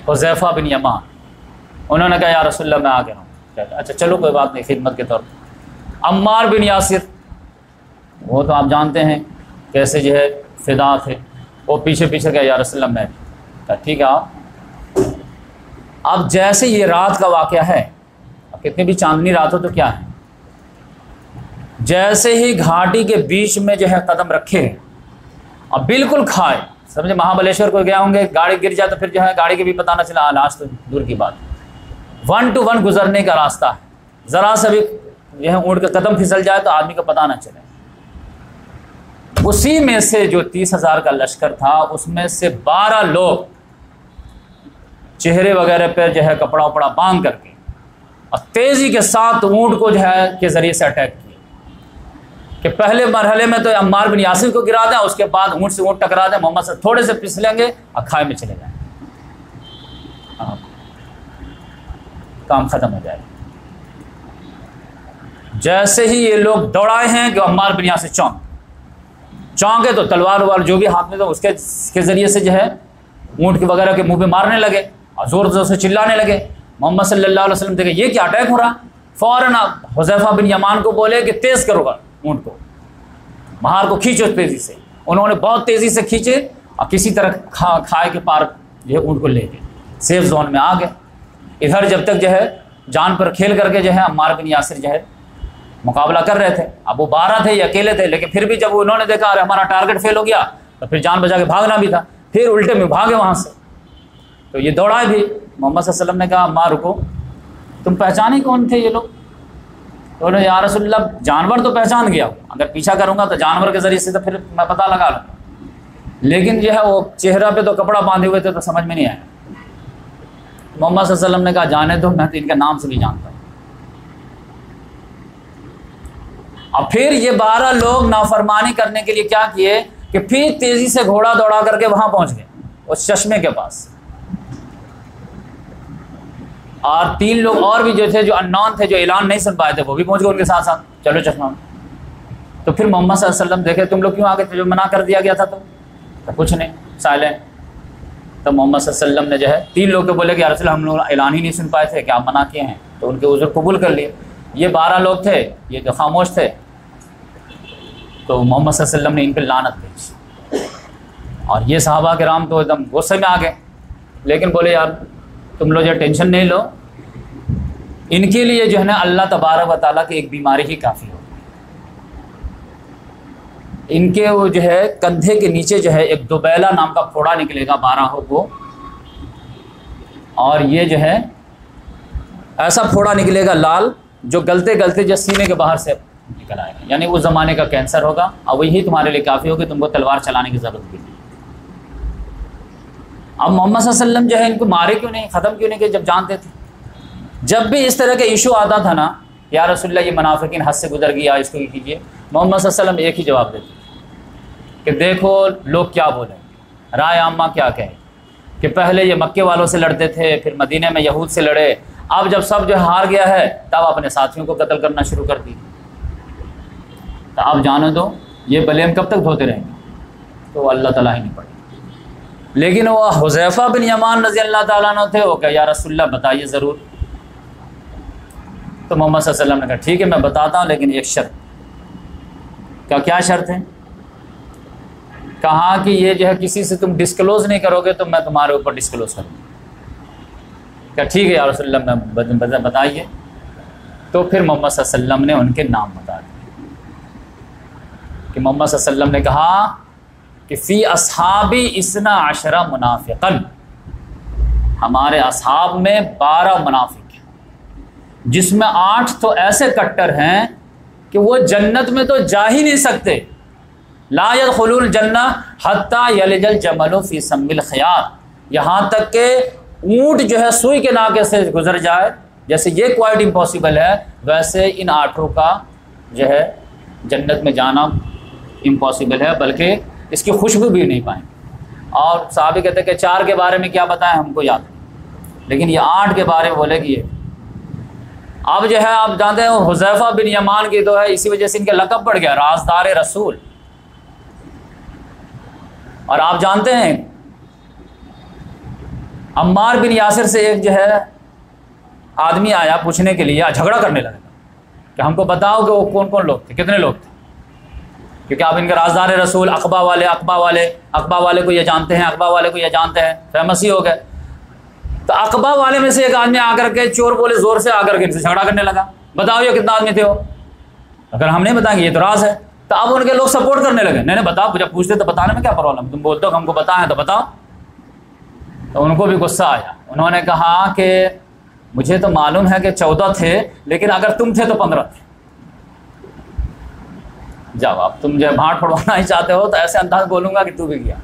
हुज़ैफ़ा बिन यमान। उन्होंने कहा या रसूलल्लाह मैं आ गया हूँ। अच्छा चलो कोई बात नहीं, खिदमत के तौर पर। अम्मार बिन यासिर, वो तो आप जानते हैं कैसे जो है फिदा थे, वो पीछे पीछे गया या रसूलल्लाह मैं। कहा ठीक है आओ। अब जैसे ये रात का वाक़या है, कितनी भी चांदनी रात हो तो क्या है, जैसे ही घाटी के बीच में जो है कदम रखे और बिल्कुल खाए, समझे महाबलेश्वर को गया होंगे, गाड़ी गिर जाए तो फिर जो है गाड़ी के भी पता ना चला, लाश तो दूर की बात, 1 to 1 गुजरने का रास्ता है, ज़रा सा भी जो है ऊँट का कदम फिसल जाए तो आदमी को पता ना चले। उसी में से जो 30,000 का लश्कर था, उसमें से 12 लोग चेहरे वगैरह पर जो है कपड़ा वपड़ा बांध करके और तेज़ी के साथ ऊँट को जो है के ज़रिए से अटैक किया कि पहले मरहले में तो अम्मार बिन यासिर को गिरा दें, उसके बाद ऊँट से ऊँट टकरा दें, मोहम्मद से थोड़े से फिसलेंगे और खाई में चले जाएं, काम ख़त्म हो जाएगा। जैसे ही ये लोग दौड़ाए हैं कि अम्मार बिन यासिर चौंके तो तलवार वार जो भी हाथ में था उसके ज़रिए से जो है ऊँट के वगैरह के मुंह पे मारने लगे और ज़ोर ज़ोर से चिल्लाने लगे। मोहम्मद सल्लल्लाहु अलैहि वसल्लम देखे ये क्या अटैक हो रहा, फ़ौरन आप हुज़ैफ़ा बिन यमान को बोले कि तेज़ करो ऊँट को, बाहर को खींचो तेज़ी से। उन्होंने बहुत तेज़ी से खींचे और किसी तरह खाए के पार जो है ऊँट को ले गए, सेफ जोन में आ गए। इधर जब तक जो है जान पर खेल करके जो है अम्मार बिन यासिर जो है मुकाबला कर रहे थे। अब वो 12 थे, ये अकेले थे, लेकिन फिर भी जब उन्होंने देखा अरे हमारा टारगेट फेल हो गया तो फिर जान बचा के भागना भी था, फिर उल्टे में भागे वहाँ से। तो ये दौड़ाए भी। मोहम्मद सल्लल्लाहु अलैहि वसल्लम ने कहा अम्मार रुको, तुम पहचाने कौन थे ये लोग? तो या रसूलल्लाह जानवर तो पहचान गया, अगर पीछा करूँगा तो जानवर के ज़रिए से तो फिर मैं पता लगा लूँगा, लेकिन जो है वो चेहरा पे तो कपड़ा बांधे हुए थे तो समझ में नहीं आया। मोहम्मद सल्लल्लाहु अलैहि वसल्लम ने कहा जाने दो, मैं तो इनका नाम से भी जानता हूँ। और फिर ये 12 लोग नाफरमानी करने के लिए क्या किए कि फिर तेज़ी से घोड़ा दौड़ा करके वहाँ पहुँच गए उस चश्मे के पास, और 3 लोग और भी जो थे जो अननोन थे, जो ऐलान नहीं सुन पाए थे, वो भी पहुंच गए उनके साथ साथ, चलो चश्मा में। तो फिर मोहम्मद सल्लल्लाहु अलैहि वसल्लम देखे तुम लोग क्यों आ गए थे, जो मना कर दिया गया था तो कुछ नहीं, साइलेंट। तो मोहम्मद सल्लल्लाहु अलैहि वसल्लम ने जो है 3 लोग को बोले कि या रसूल हम लोग ऐलान ही नहीं सुन पाए थे कि आप मना किए हैं, तो उनके उज़्र कबूल कर लिए। ये 12 लोग थे, ये जो खामोश थे, तो मोहम्मद सल्लल्लाहु अलैहि वसल्लम ने इन पर लानत भेजी और ये सहाबा किराम तो एकदम गुस्से में आ गए, लेकिन बोले यार तुम लोग जो टेंशन नहीं लो, इनके लिए जो है ना अल्लाह तबारक व तआला की एक बीमारी ही काफ़ी होगी। इनके वो जो है कंधे के नीचे जो है एक दुबैला नाम का फोड़ा निकलेगा 12 को, और ये जो है ऐसा फोड़ा निकलेगा लाल जो गलते गलते जो सीने के बाहर से निकल आएगा, यानी उस ज़माने का कैंसर होगा और वही तुम्हारे लिए काफ़ी होगी, तुमको तलवार चलाने की ज़रूरत भी नहीं। अब मोहम्मद सल्लल्लाहु अलैहि वसल्लम जो है इनको मारे क्यों नहीं, ख़त्म क्यों नहीं किए, जब जानते थे। जब भी इस तरह के इशू आता था ना, या रसूलल्लाह ये मुनाफिकीन हद से गुजर गया, इसको कीजिए, मोहम्मद सल्लल्लाहु अलैहि वसल्लम एक ही जवाब देते कि देखो लोग क्या बोलें, राय आम्मा क्या कहे कि पहले ये मक्के वालों से लड़ते थे, फिर मदीने में यहूद से लड़े, अब जब सब जो हार गया है तब अपने साथियों को कत्ल करना शुरू कर दी। तो अब जाने दो, ये ब्लेम कब तक धोते रहेंगे, तो अल्लाह ताला ही नहीं पड़े। लेकिन वो हुज़ैफ़ा बिन यमान रज़ी अल्लाह ताला अन्हु थे, वो क्या या रसूलल्लाह बताइए ज़रूर। तो मोहम्मद सल्लल्लाहु अलैहि वसल्लम ने कहा ठीक है मैं बताता हूँ, लेकिन एक शर्त। क्या शर्त है? कहा कि ये जो है किसी से तुम डिस्क्लोज़ नहीं करोगे तो मैं तुम्हारे ऊपर डिस्क्लोज़ करूँगा। क्या ठीक है या रसूलल्लाह मैं बताइए। तो फिर मोहम्मद सल्लल्लाहु अलैहि वसल्लम ने उनके नाम बता दिए कि मोहम्मद सल्लल्लाहु अलैहि वसल्लम ने कहा कि फ़ी अस्हाबी इसना अशरा मुनाफ़िक़न, हमारे असहाब में 12 मुनाफिक हैं, जिसमें 8 तो ऐसे कट्टर हैं कि वो जन्नत में तो जा ही नहीं सकते। ला यदखुलुल जन्ना हत्ता यलिजल जमलु फ़ी सम्मिल ख़ियात, यहाँ तक के ऊँट जो है सुई के नाके से गुजर जाए, जैसे ये क्वाइट इम्पॉसिबल है, वैसे इन 8 का जो है जन्नत में जाना इम्पॉसिबल है, बल्कि इसकी खुशबू भी नहीं पाएंगे। और साहबी कहते हैं कि 4 के बारे में क्या बताएं हमको याद नहीं, लेकिन ये 8 के बारे में बोले कि अब जो है आप जानते हैं हुज़ैफा बिन यमान की तो है, इसी वजह से इनके लक़ब पड़ गया राज़दार रसूल। और आप जानते हैं अम्मार बिन यासिर से एक जो है आदमी आया पूछने के लिए, झगड़ा करने लगा कि हमको बताओ कि वो कौन कौन लोग थे, कितने लोग थे, क्योंकि आप इनके राज़दार रसूल अक़बा वाले को ये जानते हैं, अक़बा वाले को ये जानते हैं, फेमस ही हो गए। तो अक़बा वाले में से एक आदमी आकर के चोर बोले ज़ोर से आकर के इनसे झगड़ा करने लगा, बताओ ये कितना आदमी थे वो, अगर हम नहीं बताएंगे ये तो राज है। तो अब उनके लोग सपोर्ट करने लगे, नहीं बताओ, जब पूछते तो बताने में क्या प्रॉब्लम, तुम बोलते हो हमको बताएं तो बताओ। तो उनको भी गुस्सा आया, उन्होंने कहा कि मुझे तो मालूम है कि 14 थे, लेकिन अगर तुम थे तो 15 थे। जब अब तुम जो भाट पड़वाना ही चाहते हो तो ऐसे अंदाज बोलूंगा कि तू भी गया।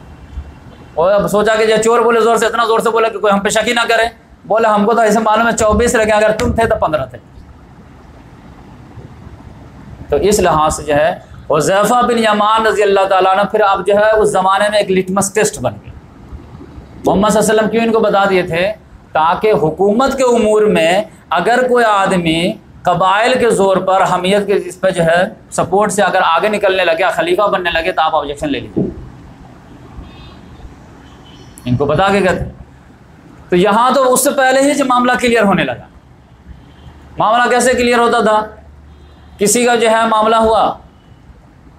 और अब सोचा कि जो चोर बोले जोर से, इतना जोर से बोले कि कोई हम पे शक ही ना करे, बोले हमको तो ऐसे मालूम है 24 रखे, अगर तुम थे तो 15 थे। तो इस लिहाज से जो है हुज़ैफा बिन यमान रज़ी अल्लाह ताला अन्हु फिर अब जो है उस ज़माने में एक लिटमस टेस्ट बन गए। मोहम्मद सल्लल्लाहु अलैहि वसल्लम क्यों इनको बता दिए थे, ताकि हुकूमत के उमूर में अगर कोई आदमी कबाइल के ज़ोर पर, हमियत के इस पर जो है सपोर्ट से अगर आगे निकलने लगे, खलीफा बनने लगे, तो आप ऑब्जेक्शन ले लीजिए। इनको बता के गए। तो यहाँ तो उससे पहले ही जो मामला क्लियर होने लगा। मामला कैसे क्लियर होता था, किसी का जो है मामला हुआ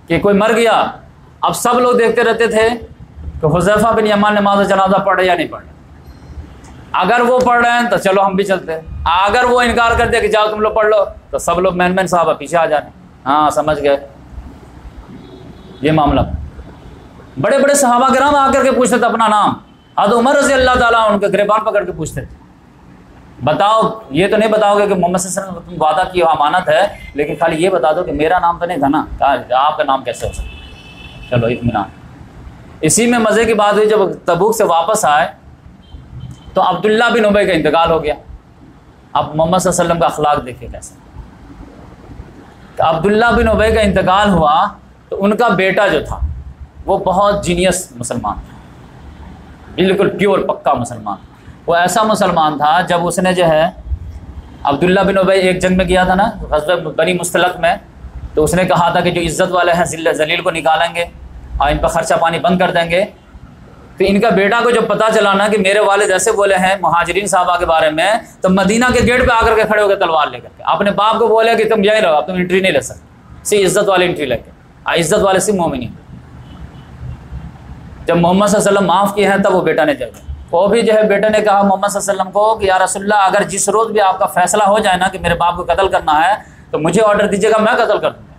कि कोई मर गया, अब सब लोग देखते रहते थे कि हुज़ैफा बिन यमान नमाज़ जनाजा पढ़ रहे या नहीं पढ़ रहे। अगर वो पढ़ रहे हैं तो चलो हम भी चलते हैं, अगर वो इनकार कर दे कि जाओ तुम लोग पढ़ लो, तो सब लोग मैन साहब पीछे आ जाने, हाँ समझ गए ये मामला। बड़े बड़े सहाबा किराम आकर के पूछते थे अपना नाम, हज़रत उमर रज़ी अल्लाह ताला उनके गिरबान पकड़ के पूछते थे, बताओ ये तो नहीं बताओगे कि मोहम्मद सल्लल्लाहु अलैहि वसल्लम तुम वादा की अमानत है, लेकिन खाली ये बता दो कि मेरा नाम तो नहीं था ना, आपका नाम कैसे हो सकता। चलो इत्मीनान। इसी में मज़े की बात हुई, जब तबूक से वापस आए तो अब्दुल्ला बिन उबई का इंतकाल हो गया। अब मोहम्मद सल्लल्लाहु अलैहि वसल्लम का अखलाक देखिए कैसे। तो अब्दुल्ला बिन उबई का इंतकाल हुआ तो उनका बेटा जो था वो बहुत जीनियस मुसलमान था, बिल्कुल प्योर पक्का मुसलमान। वो ऐसा मुसलमान था, जब उसने जो है अब्दुल्ला बिन उबई एक जंग में गया था ना, ग़ज़वा बनी मुस्तलक में, तो उसने कहा था कि जो इज़्ज़त वाले हैं जलील को निकालेंगे और इन पर ख़र्चा पानी बंद कर देंगे। तो इनका बेटा को जब पता चला ना कि मेरे वालिद ऐसे बोले हैं मुहाजिरीन साहबा के बारे में, तो मदीना के गेट पे आकर के खड़े होकर तलवार लेकर के अपने बाप को बोले कि तुम यहीं रहो, अब तुम एंट्री नहीं ले सकते, सिर्फ इज़्ज़त वाली एंट्री लेके, इज़्ज़त वाले सिर्फ मोमिनीन। जब मोहम्मद सल्लल्लाहु अलैहि वसल्लम माफ़ किए हैं तब वो बेटा ने जब वो भी जो है बेटे ने कहा मोहम्मद सल्लल्लाहु अलैहि वसल्लम को कि या रसूलल्लाह, अगर जिस रोज़ भी आपका फैसला हो जाए ना कि मेरे बाप को कत्ल करना है तो मुझे ऑर्डर दीजिएगा, मैं कत्ल कर दूँगा,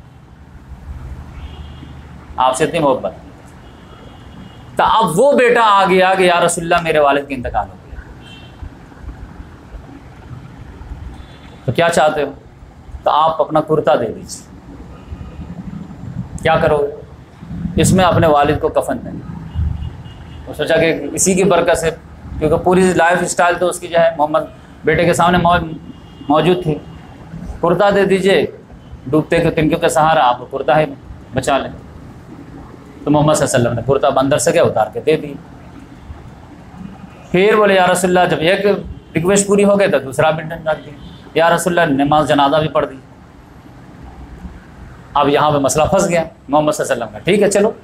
आपसे इतनी मोहब्बत। तो अब वो बेटा आ गया कि या रसूलल्लाह मेरे वालिद का इंतकाल हो गया, तो क्या चाहते हो, तो आप अपना कुर्ता दे दीजिए। क्या करोगे, इसमें अपने वालिद को कफन देंगे। तो सोचा कि इसी की बरकत से, क्योंकि पूरी लाइफ स्टाइल तो उसकी जो है मोहम्मद बेटे के सामने मौजूद थी, कुर्ता दे दीजिए, डूबते के तिनकों के सहारा आप कुर्ता है बचा लें। तो मोहम्मद सल्लल्लाहु अलैहि वसल्लम ने कुर्ता अंदर से क्या उतार के दे दी। फिर बोले या रसूलल्लाह, जब एक रिक्वेस्ट पूरी हो गई तो दूसरा भी रख दी, या रसूलल्लाह नमाज जनाजा भी पढ़ दी। अब यहाँ पे मसला फंस गया मोहम्मद सल्लल्लाहु अलैहि वसल्लम का, ठीक है चलो।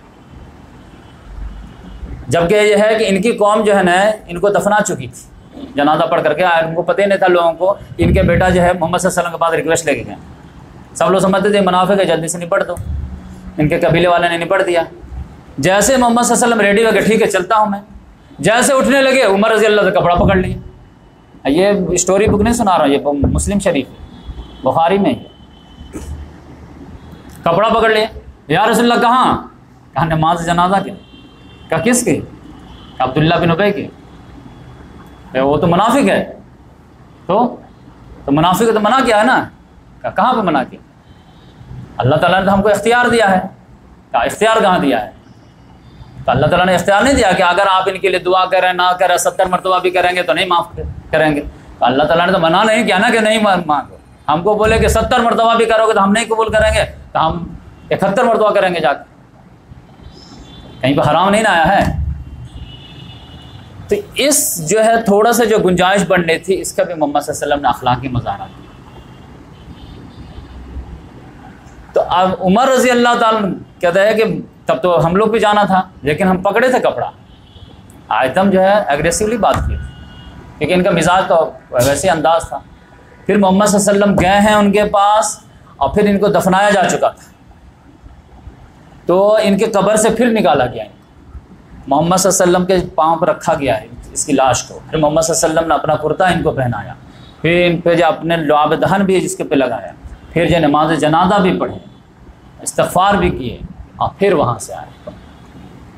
जबकि यह है कि इनकी कौम जो है ना इनको दफना चुकी थी जनाजा पढ़ करके, उनको पता ही नहीं था लोगों को, इनके बेटा जो है मोहम्मद सल्लल्लाहु अलैहि वसल्लम के पास रिक्वेस्ट लेके गए। सब लोग समझते थे मुनाफिक है, जल्दी से निपट दो, इनके कबीले वाले ने निपट दिया। जैसे मोहम्मद सल्लल्लाहु अलैहि वसल्लम रेडी हो गए, ठीक है चलता हूँ मैं, जैसे उठने लगे उमर रज़ी अल्लाह का कपड़ा पकड़ लिया। ये स्टोरी बुक नहीं सुना रहा हूँ, ये मुस्लिम शरीफ है, बुखारी में है। कपड़ा पकड़ लिया, या रसूलल्लाह कहाँ नमाज जनाजा के, कहा किसके, अब्दुल्ला बिन उबई के, वो तो मुनाफिक है। तो मुनाफिक तो मना किया है ना, कहाँ पे मना किया, अल्लाह ताला ने तो हमको इख्तियार दिया है। कहा इख्तियार कहाँ दिया है, तो अल्लाह ताला ने इख्तियार नहीं दिया कि अगर आप इनके लिए दुआ करें ना करें 70 मरतबा भी करेंगे तो नहीं माफ़ करेंगे। तो अल्लाह ताला ने तो मना नहीं किया ना कि नहीं मांगो, हमको बोले कि 70 मरतबा भी करोगे तो हम नहीं कबूल करेंगे, तो हम 71 मरतबा करेंगे जाकर, कहीं पर हराम नहीं ना आया है। तो इस जो है थोड़ा सा जो गुंजाइश बढ़नी थी, इसका भी मोहम्मद सल्लल्लाहु अलैहि वसल्लम ने अखलाकी मुज़ाहरा किया। तो अब उमर रज़ी अल्लाह ताला कहता है कि तब तो हम लोग भी जाना था, लेकिन हम पकड़े थे कपड़ा। आयतम जो है एग्रेसिवली बात की थी, क्योंकि इनका मिजाज तो वैसे अंदाज था। फिर मोहम्मद सल्लल्लाहु अलैहि वसल्लम गए हैं उनके पास, और फिर इनको दफनाया जा चुका था, तो इनके कब्र से फिर निकाला गया। मोहम्मद सल्लल्लाहु अलैहि वसल्लम के पाँव पर रखा गया है इसकी लाश को। फिर मोहम्मद सल्लल्लाहु अलैहि वसल्लम ने अपना कुर्ता इनको पहनाया, फिर इन पे जो अपने लुआब दहन भी जिसके पे लगाया, फिर जो नमाज जनाजा भी पढ़े, इस्तग़फ़ार भी किए, और फिर वहाँ से आए।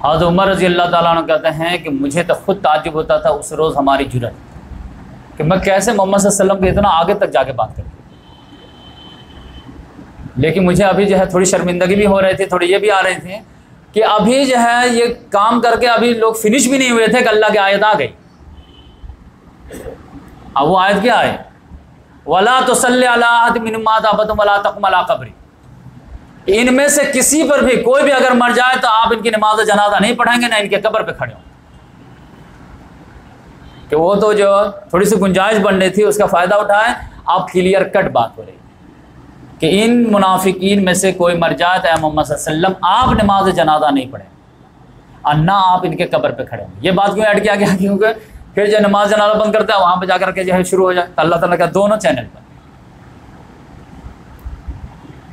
हज़रत उमर रज़ी अल्लाह ताला अन्हु कहते हैं कि मुझे तो खुद ताज्जुब होता था उस रोज़ हमारी जुर्रत कि मैं कैसे मोहम्मद सल्लल्लाहु अलैहि वसल्लम के इतना आगे तक जाके बात करती। लेकिन मुझे अभी जो है थोड़ी शर्मिंदगी भी हो रही थी, थोड़ी ये भी आ रही थी कि अभी जो है ये काम करके अभी लोग फिनिश भी नहीं हुए थे कि अल्लाह की आयत आ गई। अब वो आयत क्या है, वला तुसल्ली अला अहद मिन मात अबद वला तक़ुम अला क़ब्री, इनमें से किसी पर भी कोई भी अगर मर जाए तो आप इनकी नमाज जनाजा नहीं पढ़ेंगे, ना इनके कब्र पे खड़े हो। कि वो तो जो थोड़ी सी गुंजाइश बन रही थी उसका फ़ायदा उठाए। अब क्लियर कट बात हो रही कि इन मुनाफिकीन में से कोई मर जाए तो मोहम्मद सल्लल्लाहु अलैहि वसल्लम आप नमाज जनाजा नहीं पढ़ें और ना आप इनके कब्र पे खड़े हों। ये बात क्यों ऐड किया गया, क्योंकि फिर जो नमाज जनाजा बंद करता है वहाँ पे जाकर के जो है शुरू हो जाए। तो अल्लाह ताला का दोनों चैनल पर,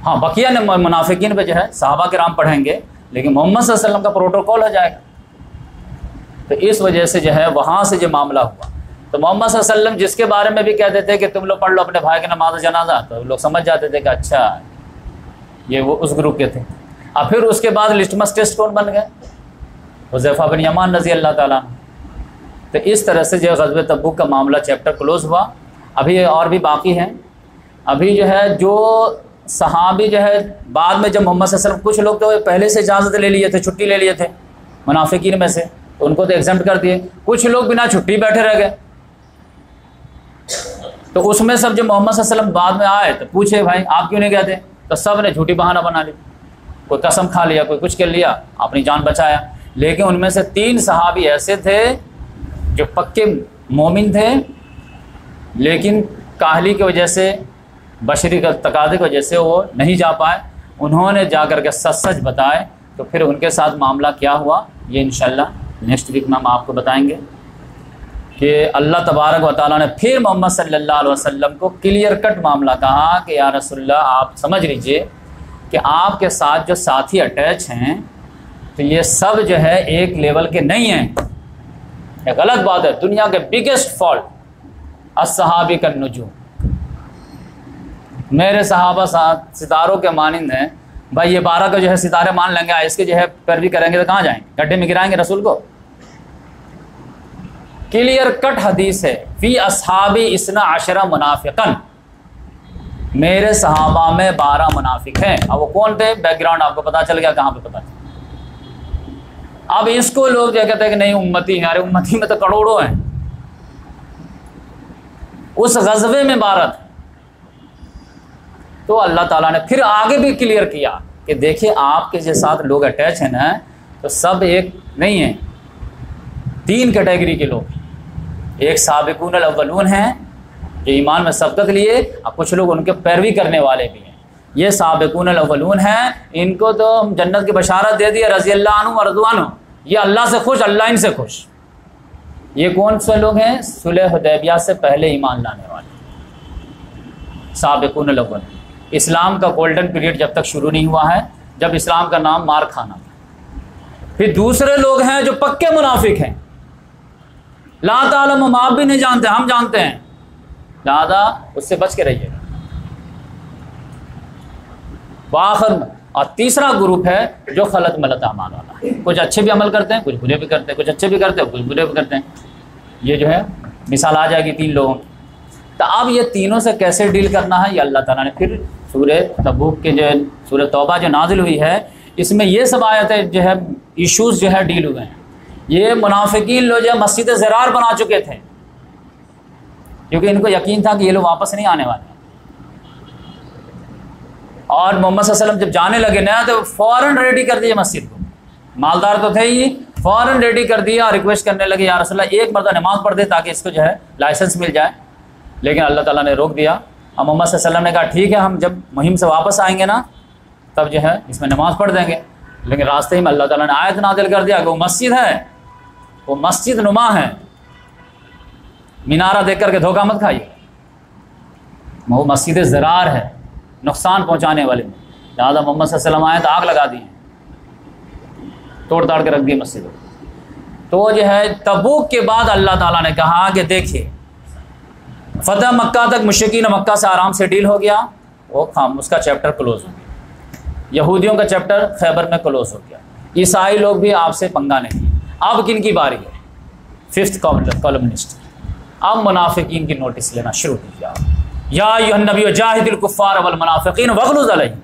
हाँ बकिया मुनाफिकीन पे जो है सहाबा किराम पढ़ेंगे, लेकिन मोहम्मद सल्लल्लाहु अलैहि वसल्लम का प्रोटोकॉल हो जाएगा। तो इस वजह से जो है वहाँ से जो मामला हुआ, तो मोहम्मद सल्लल्लाहु अलैहि वसल्लम जिसके बारे में भी कहते थे कि तुम लोग पढ़ लो अपने भाई के नमाज जनाजा, तो लोग समझ जाते थे कि अच्छा ये वो उस ग्रुप के थे। और फिर उसके बाद लिटमस टेस्ट कौन बन गए, हुज़ैफ़ा बिन यमान रज़ी अल्लाह ताला। तो इस तरह से जो ग़ज़वे तबूक का मामला चैप्टर क्लोज़ हुआ। अभी और भी बाकी हैं। अभी जो है जो सहाबी जो है बाद में जब मोहम्मद सल्लल्लाहु अलैहि वसल्लम, कुछ लोग तो पहले से इजाज़त ले लिए थे, छुट्टी ले लिए थे मुनाफिकीन में से, तो उनको तो एग्ज़म्प्ट कर दिए। कुछ लोग बिना छुट्टी बैठे रह गए। तो उसमें सब जो मोहम्मद सल्लल्लाहु अलैहि वसल्लम बाद में आए तो पूछे भाई आप क्यों नहीं गए थे, तो सब ने झूठी बहाना बना ली। कोई कसम खा लिया, कोई कुछ कर लिया, अपनी जान बचाया। लेकिन उनमें से 3 सहाबी ऐसे थे जो पक्के मोमिन थे, लेकिन काहली की वजह से, बशरी का तकादे की वजह से वो नहीं जा पाए। उन्होंने जा कर के सच सच बताए। तो फिर उनके साथ मामला क्या हुआ ये इंशाअल्लाह नेक्स्ट वीक में हम आपको बताएंगे कि अल्लाह तबारक व तआला ने फिर मोहम्मद सल्लल्लाहु अलैहि वसल्लम को क्लियर कट मामला कहा कि या रसूलल्लाह आप समझ लीजिए कि आपके साथ जो साथी अटैच हैं तो ये सब जो है एक लेवल के नहीं हैं। ये गलत बात है। दुनिया के बिगेस्ट फॉल्ट अस्सहाबी का नुजूम, मेरे सहाबा साथ सितारों के मानिंद हैं। भाई ये 12 का जो है सितारे मान लेंगे, इसके जो है पैरवी करेंगे तो कहाँ जाएंगे, गड्ढे में गिराएंगे रसूल को। क्लियर कट हदीस है, फी अस्हाबी इसना अशरा मुनाफिकन, मेरे सहाबा में 12 मुनाफिक हैं। अब वो कौन थे, बैकग्राउंड आपको पता चल गया, कहाँ पे पता चला। अब इसको लोग जो कहते हैं कि नहीं उम्मती हैं, अरे उम्मती में तो करोड़ों हैं। उस गज़वे में 12 थे। तो अल्लाह ताला ने फिर आगे भी क्लियर किया कि देखिए आपके जो साथ लोग अटैच हैं ना, तो सब एक नहीं है, 3 कैटेगरी के लोग। एक साबिकून अल-अव्वलून हैं जो ईमान में सबकत लिए, और कुछ लोग उनके पैरवी करने वाले भी हैं। ये साबिकून अल-अव्वलून हैं, इनको तो जन्नत की बशारत दे दी रज़ी अल्लाह अन्हु व रज़वानु, ये अल्लाह से खुश, अल्लाह इनसे खुश। ये कौन से लोग हैं, सुलह हुदैबिया से पहले ईमान लाने वाले साबिकून अल-अव्वलून। इस्लाम का गोल्डन पीरियड जब तक शुरू नहीं हुआ है, जब इस्लाम का नाम मार खाना था। फिर दूसरे लोग हैं जो पक्के मुनाफिक हैं, ला तालम, आप भी नहीं जानते, हम जानते हैं, लिहाजा उससे बच के रहिएगा। वाखिर और तीसरा ग्रुप है जो खलत मलत अमाल वाला है, कुछ अच्छे भी अमल करते हैं, कुछ बुरे भी करते हैं, कुछ अच्छे भी करते हैं, कुछ बुरे भी करते हैं। ये जो है मिसाल आ जाएगी 3 लोगों की। तो अब ये तीनों से कैसे डील करना है, ये अल्लाह ताला ने फिर सूरह तबूक के जो सूरह तौबा जो नाजिल हुई है, इसमें ये सब आयतें जो है इश्यूज़ जो है डील हुए हैं। ये मुनाफिकीन लोग जो है मस्जिद ज़रार बना चुके थे, क्योंकि इनको यकीन था कि ये लोग वापस नहीं आने वाले। और मोहम्मद सल्लल्लाहु अलैहि वसल्लम जब जाने लगे ना, तो फ़ौरन रेडी कर दिए मस्जिद को। मालदार तो थे ही, फ़ौरन रेडी कर दिया और रिक्वेस्ट करने लगे, या रसूलल्लाह एक मरतबा नमाज़ पढ़ दे ताकि इसको जो है लाइसेंस मिल जाए। लेकिन अल्लाह ताला ने रोक दिया। और मोहम्मद सल्लल्लाहु अलैहि वसल्लम ने कहा ठीक है, हम जब मुहिम से वापस आएंगे ना तब जो है इसमें नमाज़ पढ़ देंगे। लेकिन रास्ते में अल्लाह ताला ने आयत नाज़िल कर दिया कि वो मस्जिद है, वो मस्जिद नुमा है, मीनारा देख करके धोखा मत खाइए, वो मस्जिद ज़रार है, नुकसान पहुँचाने वाले में। लिहाजा मोहम्मद सल्लल्लाहु अलैहि वसल्लम आए तो आग लगा दी, तोड़ ताड़ के रख दी मस्जिद। तो जो है तबूक के बाद अल्लाह ताला ने कहा कि देखिए फ़तह मक्का तक मुशरिकीन मक्का से आराम से डील हो गया, वो उसका चैप्टर क्लोज हो गया। यहूदियों का चैप्टर खैबर में क्लोज हो गया। ईसाई लोग भी आपसे पंगा नहीं लिया। अब किन की बारी है? Fifth columnist. अब मुनाफिकीन की नोटिस लेना शुरू किया। या अय्युहन्नबी जाहिदिल कुफ्फार वल मुनाफिकीन वग़लुज़ अलैहिम।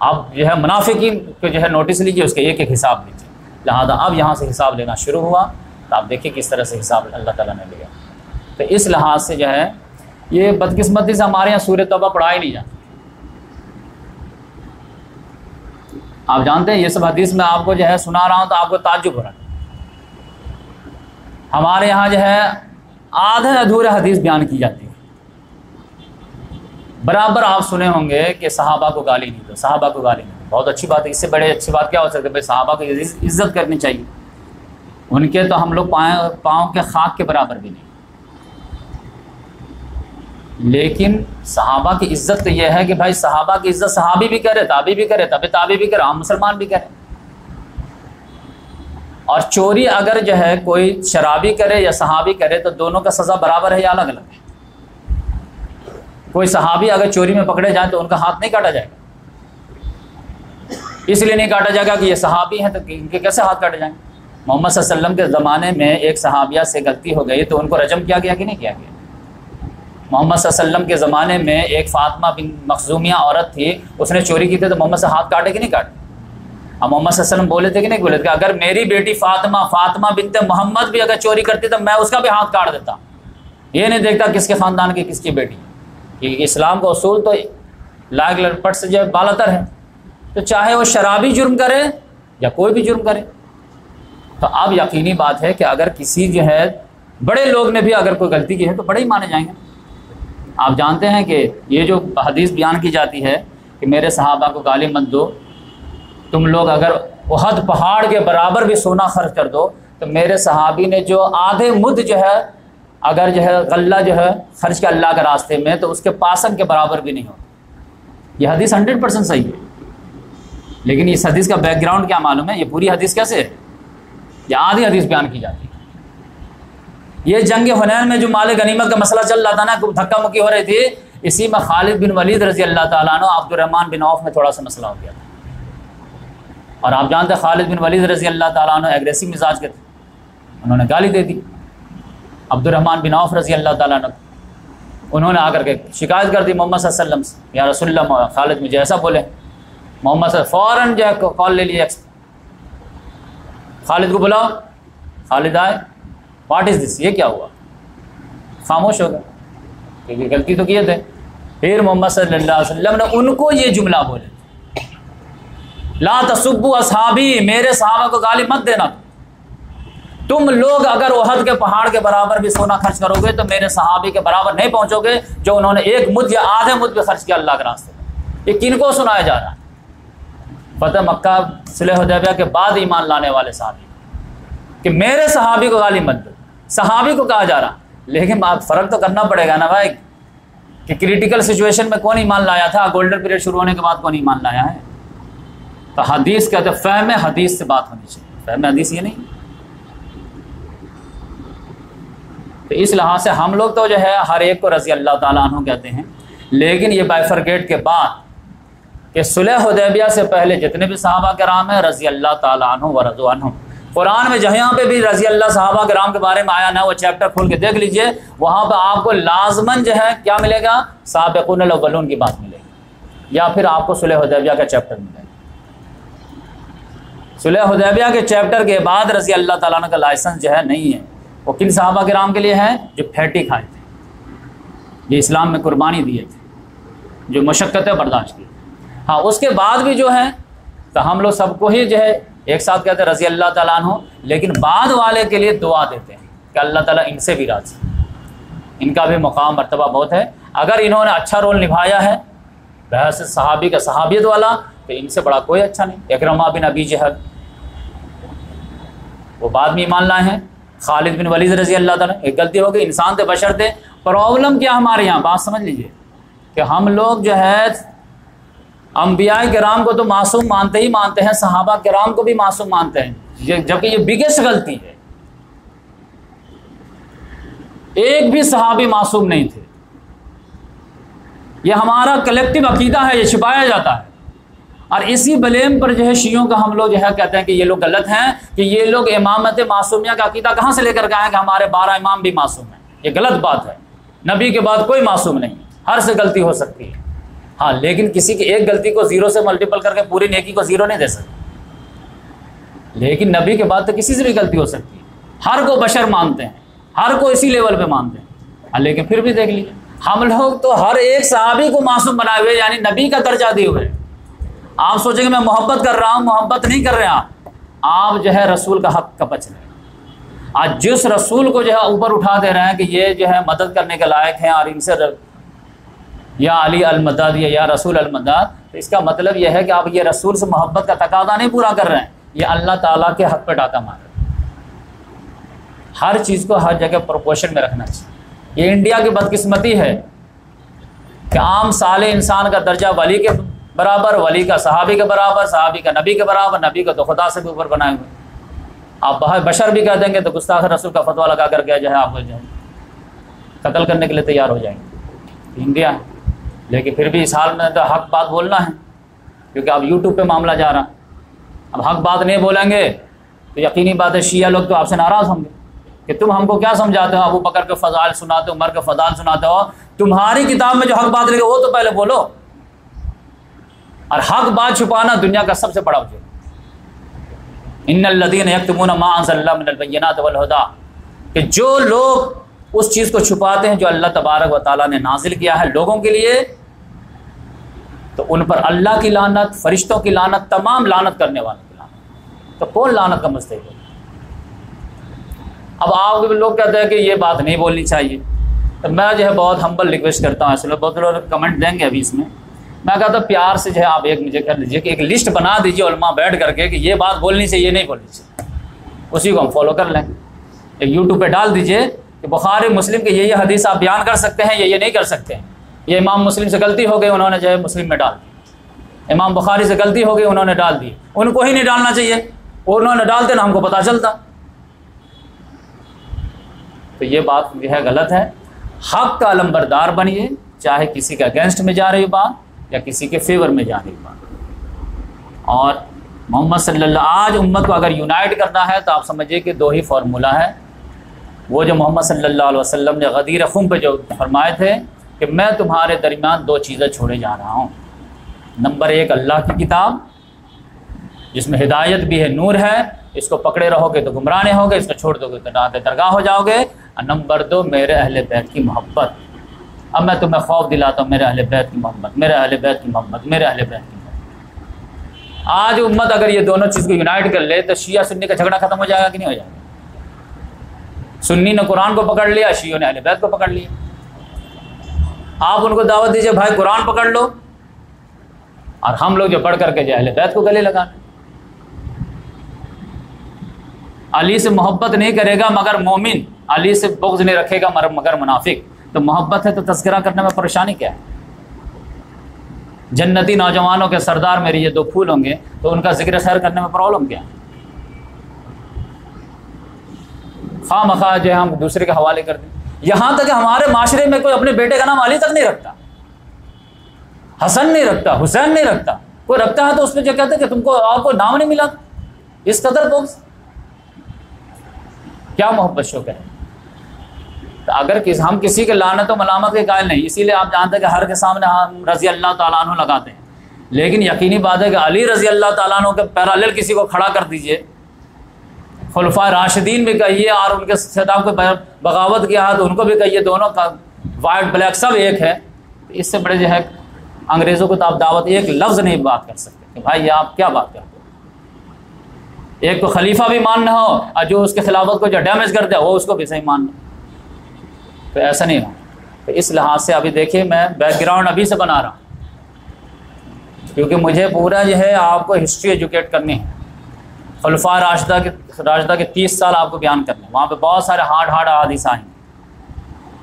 अब जो है मुनाफिकीन को जो है नोटिस लीजिए, उसके एक एक हिसाब लीजिए। लिहाजा अब यहाँ से हिसाब लेना शुरू हुआ, तो आप देखिए किस तरह से हिसाब अल्लाह ताला ने लिया। तो इस लिहाज से जो है ये बदकिस्मती से हमारे यहाँ सूरह तौबा पढ़ा ही नहीं जाता। आप जानते हैं ये सब हदीस में आपको जो है सुना रहा हूँ तो आपको ताज्जुब हो रहा है। हमारे यहाँ जो है आधे अधूरे हदीस बयान की जाती है। बराबर आप सुने होंगे कि सहाबा को गाली नहीं दो, सहाबा को गाली नहीं दो। बहुत अच्छी बात है, इससे बड़े अच्छी बात क्या हो सकती है? भाई सहाबा को इज्जत करनी चाहिए, उनके तो हम लोग पाँव के खाक के बराबर भी नहीं। लेकिन सहाबा की इज्जत तो यह है कि भाई सहाबा की इज्जत सहाबी भी करे, ताबी भी करे, तबे ताबी भी करे, हम मुसलमान भी करें। और चोरी अगर जो है कोई शराबी करे या सहाबी करे तो दोनों का सज़ा बराबर है या अलग अलग है? कोई सहाबी अगर चोरी में पकड़े जाए तो उनका हाथ नहीं काटा जाएगा। इसलिए नहीं काटा जाएगा कि ये सहाबी हैं तो इनके कैसे हाथ काटे जाएंगे। मोहम्मद सल्लल्लाहु अलैहि वसल्लम के ज़माने में एक सहाबिया से गलती हो गई तो उनको रजम किया गया कि नहीं किया गया? मोहम्मद सल्लल्लाहु अलैहि वसल्लम के ज़माने में एक फ़ातिमा बिन मखज़ूमिया औरत थी, उसने चोरी की थी तो मोहम्मद से हाथ काटे कि नहीं काटे? अब मोहम्मद सल्लल्लाहु अलैहि वसल्लम बोले थे कि नहीं बोले थे? अगर मेरी बेटी फातिमा बिनते मोहम्मद भी अगर चोरी करती तो मैं उसका भी हाथ काट देता। ये नहीं देखता किसके ख़ानदान की किसकी बेटी। कि इस्लाम का उसूल तो लाग लटपट से जो बालातर है, तो चाहे वो शराबी जुर्म करे या कोई भी जुर्म करे। तो अब यकीनी बात है कि अगर किसी जो है बड़े लोग ने भी अगर कोई गलती की है तो बड़े ही माने जाएंगे। आप जानते हैं कि ये जो हदीस बयान की जाती है कि मेरे सहाबा को गाली मत दो, तुम लोग अगर उहद पहाड़ के बराबर भी सोना खर्च कर दो तो मेरे सहाबी ने जो आधे मुद जो है अगर जो है गल्ला जो है खर्च किया अल्लाह के रास्ते में तो उसके पासन के बराबर भी नहीं हो। यह हदीस 100% सही है। लेकिन इस हदीस का बैकग्राउंड क्या मालूम है? ये पूरी हदीस कैसे है? ये आधी हदीस बयान की जाती है। ये जंग हुनैन में जो माल गनीमत का मसला चल रहा था ना, धक्का मुक्की हो रही थी, इसी में खालिद बिन वलीद रजी अल्लाह ताला अन्हु अब्दुर्रहमान बिन औफ में थोड़ा सा मसला हो गया था। और आप जानते हैं खालिद बिन वलीद रजी अल्लाह ताला अन्हु एग्रेसिव मिजाज के थे, उन्होंने गाली दे दी अब्दुर्रहमान बिन औफ रजी अल्लाह ताला अन्हु। उन्होंने आकर के शिकायत कर दी मोहम्मद सल्लल्लाहु अलैहि वसल्लम से, या रसूलल्लाह खालिद मुझे ऐसा बोले। मोहम्मद से फ़ौरन जो है कॉल ले लिए, खालिद को बुलाओ। खालिद आए, व्हाट इज़ दिस, ये क्या हुआ? खामोश हो गए क्योंकि गलती तो किए थे। फिर मोहम्मद सल्लल्लाहु अलैहि वसल्लम ने उनको ये जुमला बोले, ला तसुब्बु असहाबी, मेरे सहाबा को गाली मत देना। तुम लोग अगर उहद के पहाड़ के बराबर भी सोना खर्च करोगे तो मेरे सहाबी के बराबर नहीं पहुंचोगे जो उन्होंने एक मुद या आधे मुद पे खर्च किया अल्लाह के रास्ते में। ये किनको सुनाया जा रहा है? फतह मक्का सुलह हुदैबिया के बाद ईमान लाने वाले सहाबी कि मेरे सहाबी को गाली मत दो। सहाबी को कहा जा रहा, लेकिन आप फ़र्क तो करना पड़ेगा ना भाई कि क्रिटिकल सिचुएशन में कौन ईमान लाया था, गोल्डन पीरियड शुरू होने के बाद कौन ईमान लाया है। तो हदीस कहते फ़हम हदीस से बात होनी चाहिए, फ़हम हदीस ये नहीं। तो इस लिहाज से हम लोग तो जो है हर एक को रज़ी अल्लाह ताला अन्हु कहते हैं। लेकिन ये बाइफरकेट के बाद कि सुलह हुदैबिया से पहले जितने भी सहाबा कराम हैं रज़ी अल्लाह ताला अन्हुम व रज़ू अन्हुम, कुरान में जहाँ पे भी रज़ी अल्लाह सहाबा कराम के बारे में आया ना, वो चैप्टर खोल के देख लीजिए, वहाँ पर आपको लाजमन जो है क्या मिलेगा? साबिक़ूनल अव्वलून की बात मिलेगी, या फिर आपको सुलह हुदैबिया का चैप्टर मिलेगा। सुलह हुदैबिया के चैप्टर के बाद रज़ी अल्लाह ताला अन्हु का लाइसेंस जो है नहीं है। वो किन सहाबा किराम के लिए है? जो फैटी खाए थे, जो इस्लाम में कुर्बानी दिए थे, जो मशक्क़तें बर्दाश्त की। हाँ, उसके बाद भी जो है तो हम लोग सबको ही जो है एक साथ कहते हैं रज़ी अल्लाह ताला अन्हु, लेकिन बाद वाले के लिए दुआ देते हैं कि अल्लाह ताला इनसे भी राज़ी, इनका भी मकाम मर्तबा बहुत है। अगर इन्होंने अच्छा रोल निभाया है बहस सहाबी का सहाबियत वाला, तो इनसे बड़ा कोई अच्छा नहीं। इकरमा बिन अबी जहल वो बाद में ईमान लाए हैं। खालिद बिन वलीद रजी अल्लाह ताला, एक गलती हो गई, इंसान थे, बशर थे। प्रॉब्लम क्या हमारे यहाँ, बात समझ लीजिए कि हम लोग जो है अंबिया किराम को तो मासूम मानते ही मानते हैं, सहाबा किराम को भी मासूम मानते हैं, जबकि ये बिगेस्ट गलती है। एक भी सहाबी मासूम नहीं थे। ये हमारा कलेक्टिव अकीदा है, ये छिपाया जाता है। और इसी ब्लेम पर जो है शियों का हम लोग जो है कहते हैं कि ये लोग गलत हैं, कि ये लोग इमामत मासूमिया का अकीदा कहाँ से लेकर के आए कि हमारे 12 इमाम भी मासूम हैं। ये गलत बात है। नबी के बाद कोई मासूम नहीं, हर से गलती हो सकती है। हाँ, लेकिन किसी की एक गलती को 0 से मल्टीपल करके पूरी नेकी को 0 नहीं दे सकते। लेकिन नबी के बाद तो किसी से भी गलती हो सकती है। हर को बशर मानते हैं, हर को इसी लेवल पे मानते हैं। लेकिन फिर भी देख लीजिए, हम लोग तो हर एक सहाबी को मासूम बनाए हुए, यानी नबी का दर्जा दिए हुए। आप सोचेंगे मैं मोहब्बत कर रहा हूँ, मोहब्बत नहीं कर रहे आप जो है रसूल का हक कपच रहे। आज जिस रसूल को जो है ऊपर उठा दे रहे हैं कि ये जो है मदद करने के लायक हैं और इनसे या अली अल-मदद या रसूल अल-मदद, तो इसका मतलब यह है कि आप ये रसूल से मोहब्बत का तकादा नहीं पूरा कर रहे हैं, ये अल्लाह ताला के हक पे डाका मार रहे हैं। हर चीज़ को हर जगह प्रोपोर्शन में रखना चाहिए। ये इंडिया की बदकिस्मती है कि आम साले इंसान का दर्जा वली के बराबर, वली का सहाबी के बराबर, सहाबी का नबी के बराबर, नबी का तो खुदा से भी ऊपर बनाए हुए। आप बशर भी कह देंगे तो गुस्ताख रसूल का फतवा लगा करके जो है आपको जो है कत्ल करने के लिए तैयार हो जाएंगे। इंडिया है, लेकिन फिर भी इस हाल में तो हक बात बोलना है, क्योंकि अब यूट्यूब पे मामला जा रहा है। अब हक बात नहीं बोलेंगे तो यकीनी बात है शिया लोग तो आपसे नाराज़ होंगे कि तुम हमको क्या समझाते हो, अबू बकर के फजाइल सुनाते हो, उमर के फजाइल सुनाते हो। तुम्हारी किताब में जो हक बात लिखे वो तो पहले बोलो। और हक बात छुपाना दुनिया का सबसे बड़ा जुर्म। इन्नल्लज़ीना यक्तुमूना मा अंज़लना मिनल बय्यिनाति वल हुदा, कि जो लोग उस चीज़ को छुपाते हैं जो अल्लाह तबारक व तआला ने नाजिल किया है लोगों के लिए, तो उन पर अल्लाह की लानत, फरिश्तों की लानत, तमाम लानत करने वालों की लानत। तो कौन लानत का मुस्तहिक़ है? अब आप लोग कहते हैं कि ये बात नहीं बोलनी चाहिए, तो मैं जो है बहुत हम्बल रिक्वेस्ट करता हूँ। ऐसे लोग बहुत लोग कमेंट देंगे अभी इसमें, मैं कहता हूँ प्यार से जो है आप एक मुझे कर लीजिए कि एक लिस्ट बना दीजिए उलमा बैठ करके कि ये बात बोलनी चाहिए, ये नहीं बोलनी चाहिए, उसी को हम फॉलो कर लें। एक यूट्यूब पे डाल दीजिए कि बुखारी मुस्लिम के ये हदीस आप बयान कर सकते हैं, ये नहीं कर सकते हैं। ये इमाम मुस्लिम से गलती हो गई, उन्होंने जो है मुस्लिम में डाल दी। इमाम बुखारी से गलती हो गई, उन्होंने डाल दी। उनको ही नहीं डालना चाहिए, उन्होंने डालते ना हमको पता चलता। तो ये बात जो है गलत है। हक का अलंबरदार बनिए, चाहे किसी के अगेंस्ट में जा रही बात या किसी के फेवर में जा रही बात। और मोहम्मद सल्लल्लाहु, आज उम्मत को अगर यूनाइट करना है तो आप समझिए कि 2 ही फार्मूला है। वो जो मोहम्मद सल्लल्लाहु अलैहि वसल्लम ने गदीर खुम पे जो फरमाए थे कि मैं तुम्हारे दरमियान 2 चीज़ें छोड़े जा रहा हूँ। नंबर 1 अल्लाह की किताब जिसमें हिदायत भी है, नूर है, इसको पकड़े रहोगे तो गुमराह नहीं होगे, इसको छोड़ दोगे तो नाते दरगाह हो जाओगे। और नंबर 2 मेरे अहले बैत की मोहब्बत। अब मैं तुम्हें खौफ दिलाता हूँ, मेरे अहले बैत की मोहब्बत, मेरे अहले बैत की मोहब्बत, मेरे अहले बैत की मोहब्बत। आज उम्मत अगर ये दोनों चीज़ को यूनाइट कर ले तो शिया सुन्नी का झगड़ा खत्म हो जाएगा कि नहीं हो जाएगा? सुन्नी ने कुरान को पकड़ लिया, शियों ने अहले बैत को पकड़ लिया। आप उनको दावत दीजिए भाई कुरान पकड़ लो, और हम लोग जो पढ़ करके जो अहले बैत को गले लगाना। अली से मोहब्बत नहीं करेगा मगर मोमिन, अली से बुग़्ज़ नहीं रखेगा मगर मुनाफिक। तो मोहब्बत है तो तज़किरा करने में परेशानी क्या है? जन्नती नौजवानों के सरदार मेरे ये 2 फूल होंगे तो उनका जिक्र खैर करने में प्रॉब्लम क्या है? खामखा जो है हम दूसरे के हवाले कर दें। यहाँ तक कि हमारे माशरे में कोई अपने बेटे का नाम अली तक नहीं रखता, हसन नहीं रखता, हुसैन नहीं रखता। कोई रखता है तो उसमें जो कहते हैं कि तुमको आपको नाम नहीं मिला। इस कदर बुग़्ज़, क्या मोहब्बत शौक़ है? तो अगर हम किसी के लानत व मलामत के कायल नहीं, इसीलिए आप जानते हैं कि हर के सामने हम रज़ी अल्लाह ताला अन्हु लगाते हैं। लेकिन यकीनी बात है कि अली रज़ी अल्लाह ताला अन्हु के पैरेलल किसी को खड़ा कर दीजिए, खुलफाए राशिदीन भी कहिए और उनके खिलाफ को बगावत किया है तो उनको भी कहिए, दोनों का वाइट ब्लैक सब एक है। तो इससे बड़े जो है अंग्रेज़ों को तो आप दावत एक लफ्ज़ नहीं बात कर सकते कि भाई ये आप क्या बात करते हो। एक तो खलीफा भी मानना हो और जो उसके खिलाफत को जो डैमेज कर दे वो उसको भी सही मानना। तो ऐसा नहीं हो। तो इस लिहाज से अभी देखिए मैं बैकग्राउंड अभी से बना रहा हूँ क्योंकि मुझे पूरा जो है आपको हिस्ट्री एजुकेट करनी है। खुलफा राशिदा के 30 साल आपको बयान करने, वहाँ पे बहुत सारे हार्ड हदीस आएंगे।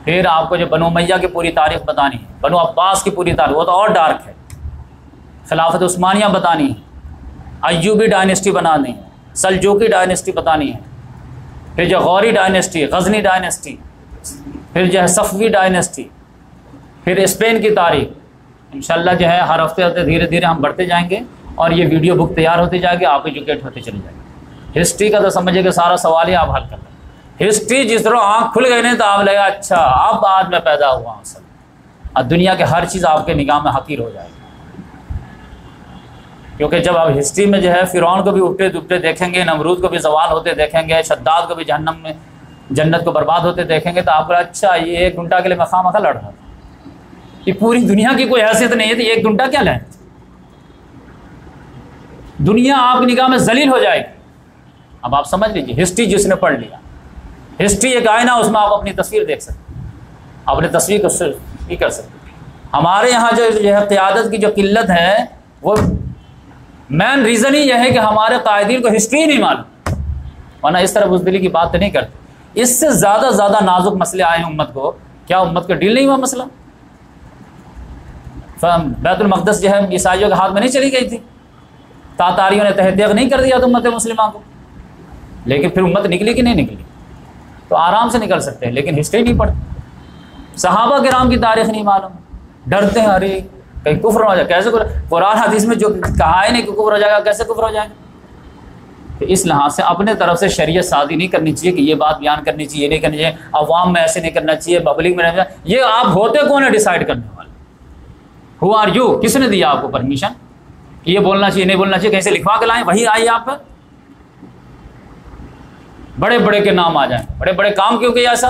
फिर आपको जो बनु उमैया की पूरी तारीख बतानी है, बनु अब्बास की पूरी तारीख, वो तो और डार्क है। खिलाफत उस्मानिया बतानी है, अय्यूबी डायनेस्टी बनानी है, सल्जूकी डायनेस्टी बतानी है, फिर जो गौरी डायनेस्टी, गजनी डायनेस्टी, फिर जो है सफ़वी डायनेस्टी, फिर स्पेन की तारीख। इंशाल्लाह जो है हर हफ्ते धीरे धीरे हम बढ़ते जाएंगे और ये वीडियो बुक तैयार होती जाएगी, आप एजुकेट होते चले जाएंगे। हिस्ट्री का तो समझिए कि सारा सवाल ही आप हल कर लें। हिस्ट्री जिस तरह आँख खुल गई नहीं तो आप लगेगा अच्छा अब आज मैं पैदा हुआ हूँ असल, और दुनिया के हर चीज़ आपके निगाह में हकीर हो जाएगी। क्योंकि जब आप हिस्ट्री में जो है फ़िरौन को भी उठते दुबते देखेंगे, नमरूद को भी सवाल होते देखेंगे, शद्दाद को भी जहन्नम में जन्नत को बर्बाद होते देखेंगे, तो आपको अच्छा ये 1 घंटा के लिए मैं खामखा लड़ रहा था, ये पूरी दुनिया की कोई हैसियत नहीं है तो 1 घंटा क्या लें। दुनिया आपकी निगाह में जलील हो जाएगी। अब आप समझ लीजिए, हिस्ट्री जिसने पढ़ लिया, हिस्ट्री एक आईना, उसमें आप अपनी तस्वीर देख सकते हैं, अपनी तस्वीर को भी कर सकते हैं। हमारे यहाँ जो है क़यादत की जो किल्लत है, वो मेन रीज़न ही यह है कि हमारे कायदीन को हिस्ट्री ही नहीं मालूम, वरना इस तरह बुज़दिली की बात नहीं करते। इससे ज़्यादा नाजुक मसले आए हैं उम्मत को, क्या उम्मत को डील नहीं हुआ मसला? बैतुल मक़दस जो है ईसाइयों के हाथ में नहीं चली गई थी, तातारियों ने तहतीक नहीं कर दिया तो उम्मत मुस्लिमा को, लेकिन फिर उम्मत निकली कि नहीं निकली? तो आराम से निकल सकते हैं, लेकिन हिस्ट्री नहीं पढ़ते। सहाबा किराम की तारीख नहीं मालूम, डरते हैं अरे कहीं कुफ्र हो जाए। कैसे कुरान हदीस में जो कहा है नहीं कि कुफ्र हो जाएगा, कैसे कुफ्र हो जाएगा? तो इस लिहाज से अपने तरफ से शरीयत सादी नहीं करनी चाहिए कि ये बात बयान करनी चाहिए, ये नहीं करनी चाहिए, अवाम में ऐसे नहीं करना चाहिए, पब्लिक में नहीं। ये आप होते कौन है डिसाइड करने वाले? Who are you? किसने दिया आपको परमिशन कि ये बोलना चाहिए नहीं बोलना चाहिए? कहीं से लिखवा के लाएं, वही आई आप पर बड़े बड़े के नाम आ जाएं। बड़े बड़े काम क्यों किया ऐसा?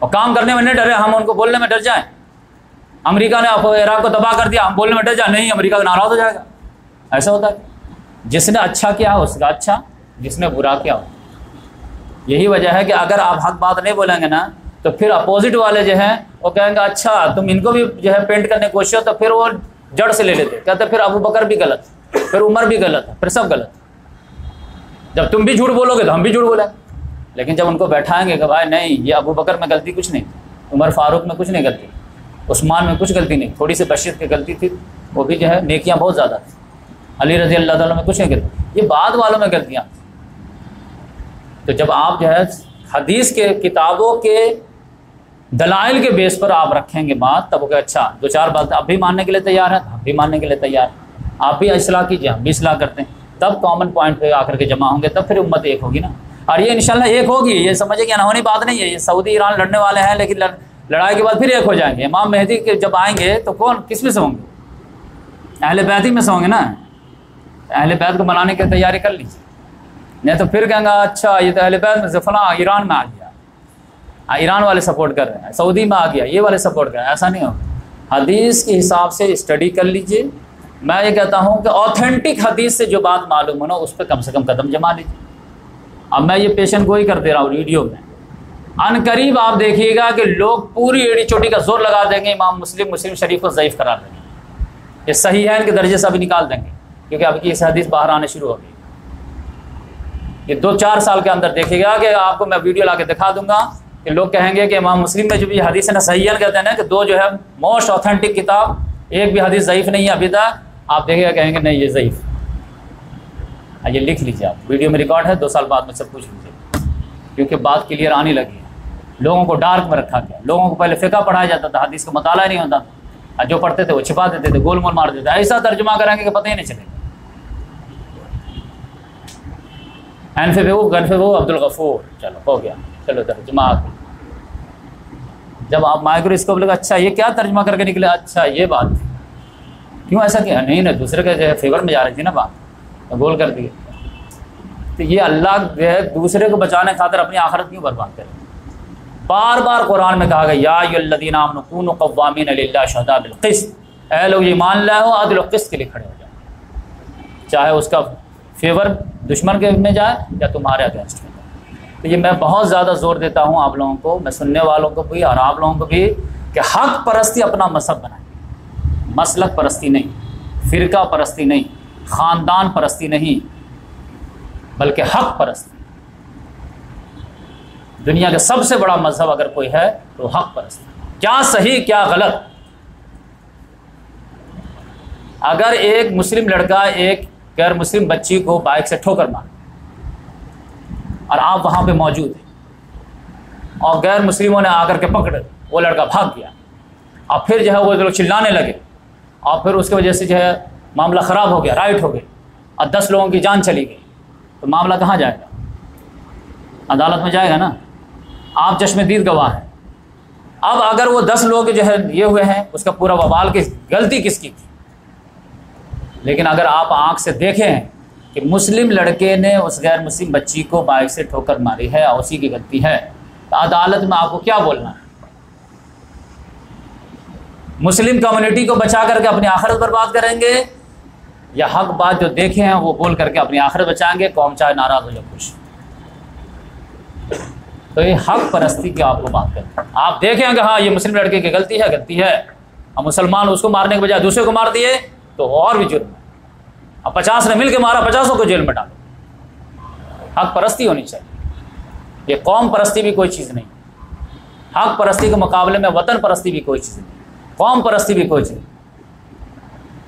और काम करने में नहीं डरे, हम उनको बोलने में डर जाएं। अमेरिका ने इराक को तबाह कर दिया, हम बोलने में डर जाए, नहीं अमेरिका का नाराज हो जाएगा। ऐसा होता है, जिसने अच्छा किया उसका अच्छा, जिसने बुरा किया हो। यही वजह है कि अगर आप हक बात नहीं बोलेंगे ना, तो फिर अपोजिट वाले जो हैं वो कहेंगे अच्छा तुम इनको भी जो है पेंट करने की कोशिश हो, तो फिर वो जड़ से ले लेते, कहते फिर अबू बकर भी गलत, फिर उमर भी गलत है, फिर सब गलत। जब तुम भी झूठ बोलोगे तो हम भी झूठ बोलेंगे। लेकिन जब उनको बैठाएंगे कि भाई नहीं, ये अबू बकर में गलती कुछ नहीं, उमर फारूक में कुछ नहीं गलती, उस्मान में कुछ गलती नहीं, थोड़ी सी बशीर की गलती थी, वो भी जो है नेकियां बहुत ज़्यादा थी, अली रज़ी अल्लाह ताला में कुछ नहीं गलती, ये बाद वालों में गलतियाँ। तो जब आप जो है हदीस के किताबों के दलाइल के बेस पर आप रखेंगे बात, तब क्या अच्छा 2-4 बात आप भी मानने के लिए तैयार हैं, हम भी मानने के लिए तैयार हैं, आप भी इस्लाह कीजिए, हम भी इस्लाह करते हैं, तब कॉमन पॉइंट पे आकर के जमा होंगे, तब फिर उम्मत एक होगी ना। और ये इंशाल्लाह एक होगी, ये समझिए कि अनहोनी बात नहीं है। ये सऊदी ईरान लड़ने वाले हैं, लेकिन लड़ाई के बाद फिर एक हो जाएंगे। इमाम मेहदी के जब आएंगे तो कौन किस में से होंगे? अहले बैत ही में से होंगे ना। अहले बैत को बनाने की तैयारी कर लीजिए, नहीं तो फिर कहेंगे अच्छा ये तो अहले बैत में से फलां ईरान में आ गया, ईरान वाले सपोर्ट कर रहे हैं, सऊदी में आ गया, ये वाले सपोर्ट कर रहे हैं। ऐसा नहीं होगा। हदीस के हिसाब से स्टडी कर लीजिए। मैं ये कहता हूँ कि ऑथेंटिक हदीस से जो बात मालूम हो ना, उस पर कम से कम कदम जमा लीजिए। अब मैं ये पेशेंट गोई कर दे रहा हूँ वीडियो में, अनकरीब आप देखिएगा कि लोग पूरी एड़ी चोटी का जोर लगा देंगे, इमाम मुस्लिम शरीफ को ज़ईफ़ करार देंगे, ये सही है इनके दर्जे से अभी निकाल देंगे, क्योंकि अब की इस हदीस बाहर आने शुरू हो गई। ये 2-4 साल के अंदर देखिएगा कि आपको मैं वीडियो ला के दिखा दूंगा कि लोग कहेंगे कि इमाम मुस्लिम में जो भी हदीस है ना, सही है कहते हैं ना, कि 2 जो है मोस्ट ऑथेंटिक किताब, एक भी हदीस ज़ईफ़ नहीं है अभी तक, आप देखिएगा कहेंगे नहीं ये ज़ईफ़। ये लिख लीजिए, आप वीडियो में रिकॉर्ड है, 2 साल बाद में सब पूछ लीजिए, क्योंकि बात क्लियर आने लगी है। लोगों को डार्क में रखा गया, लोगों को पहले फ़िक़्ह पढ़ाया जाता था, हदीस का मुताला नहीं होता था, जो पढ़ते थे वो छिपा देते थे, गोल मोल मार देते, ऐसा तर्जुमा करेंगे कि पता ही नहीं चलेगा। गनफे वो अब्दुल गफूर, चलो हो गया, चलो तर्जुमा आ गया। जब आप माइक्रोस्कोप लगा, अच्छा ये क्या तर्जुमा करके निकले, अच्छा ये बात थी, क्यों ऐसा किया? नहीं दूसरे के फेवर में जा रही थी ना बात, तो गोल कर दिए। तो ये अल्लाह जो है दूसरे को बचाने खातिर अपनी आखिरत क्यों बर्बाद करे? बार बार कुरान में कहा गया या अय्युहल्लज़ीना आमनू कूनू क़व्वामीन लिल्लाहि शुहदा बिल क़िस्त, ऐ लोग ईमान लाओ अदल और क़िस्त के लिए खड़े हो जाओ, चाहे उसका फेवर दुश्मन के में जाए या तुम्हारे अगेंस्ट में जाए। तो ये मैं बहुत ज़्यादा ज़ोर देता हूँ आप लोगों को, मैं सुनने वालों को भी और आप लोगों को भी, कि हक परस्ती अपना मसहब बनाए, मसलक परस्ती नहीं। फ़िरका परस्ती नहीं, ख़ानदान परस्ती नहीं, बल्कि हक़ परस्ती। दुनिया का सबसे बड़ा मज़हब अगर कोई है तो हक़ परस्ती। क्या सही क्या गलत। अगर एक मुस्लिम लड़का एक गैर मुस्लिम बच्ची को बाइक से ठोकर मारे और आप वहाँ पे मौजूद हैं और गैर मुस्लिमों ने आकर के पकड़े, वो लड़का भाग गया और फिर जो है वो लोग चिल्लाने लगे और फिर उसकी वजह से जो है मामला ख़राब हो गया, राइट हो गई और 10 लोगों की जान चली गई, तो मामला कहाँ जाएगा? अदालत में जाएगा ना। आप चश्मदीद गवाह हैं। अब अगर वो 10 लोग जो है ये हुए हैं, उसका पूरा बवाल गलती किसकी थी? लेकिन अगर आप आँख से देखें कि मुस्लिम लड़के ने उस गैर मुस्लिम बच्ची को बाइक से ठोकर मारी है और उसी की गलती है, तो अदालत में आपको क्या बोलना है? मुस्लिम कम्युनिटी को बचा करके अपनी आखिरत बर्बाद करेंगे या हक बात जो देखे हैं वो बोल करके अपनी आखिरत बचाएंगे, कौम चाहे नाराज़ हो या खुश। तो ये हक परस्ती की आपको बात करते हैं। आप देखें कि हाँ ये मुस्लिम लड़के की गलती है और मुसलमान उसको मारने के बजाय दूसरे को मार दिए तो और भी जुर्म है। अब 50 ने मिल के मारा, 50 को जेल में डालो। हक परस्ती होनी चाहिए। ये कौम परस्ती भी कोई चीज़ नहीं, हक परस्ती के मुकाबले में वतन परस्ती भी कोई चीज़ नहीं, कौम परस्ती भी कोई चीज़ नहीं।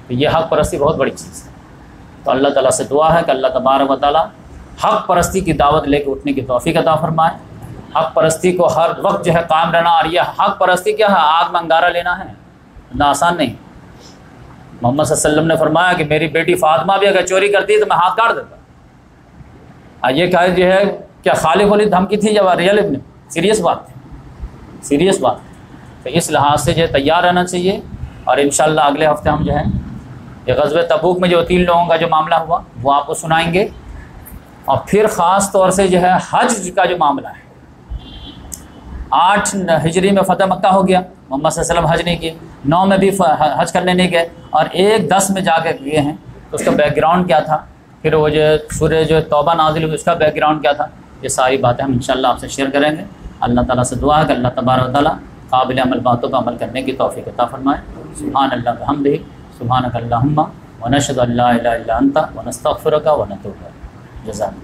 तो ये हक परस्ती बहुत बड़ी चीज़ है। तो अल्लाह ताला से दुआ है कि अल्लाह तबारक व तआला हक परस्ती की दावत लेकर उठने की तौफीक अता फरमाए। हक परस्ती को हर वक्त जो है कायम रहना। और यह हक परस्ती क्या है? आग में अंगारा लेना है, इतना आसान नहीं। मोहम्मद सल्लल्लाहु अलैहि वसल्लम ने फरमाया कि मेरी बेटी फातिमा भी अगर चोरी करती तो मैं हाथ काट देता। ये क्या जो है, क्या खाली खोली धमकी थी या रियल में सीरियस बात थी? सीरियस बात। तो इस लिहाज से जो है तैयार रहना चाहिए। और इंशाअल्लाह अगले हफ्ते हम जो है ये ग़ज़वे तबूक में जो 3 लोगों का जो मामला हुआ वो आपको सुनाएंगे। और फिर ख़ास तौर से जो है हज का जो मामला है, 8 हिजरी में फ़तह मक्का हो गया, मोहम्मद सल्लल्लाहु अलैहि वसल्लम हज नहीं किए, 9 में भी हज करने नहीं गए और 1-10 में जाकर गए हैं। तो उसका बैकग्राउंड क्या था, फिर वो जो सूरह जो तौबा नाज़िल हुई उसका बैकग्राउंड क्या था, ये सारी बातें हम इंशाअल्लाह आपसे शेयर करेंगे। अल्लाह ताला से दुआ है कि अल्लाह तबारक व तआला काबिल अमल बातों पर अमल करने की तौफीक अता फरमाए। सुभान अल्लाह व हम्दिही, सुभानक अल्लाहुम्मा व नशहदु अल्ला इलाहा इल्ला अंता व नस्तगफिरुका व नतूबु इलैक। जज़ाक।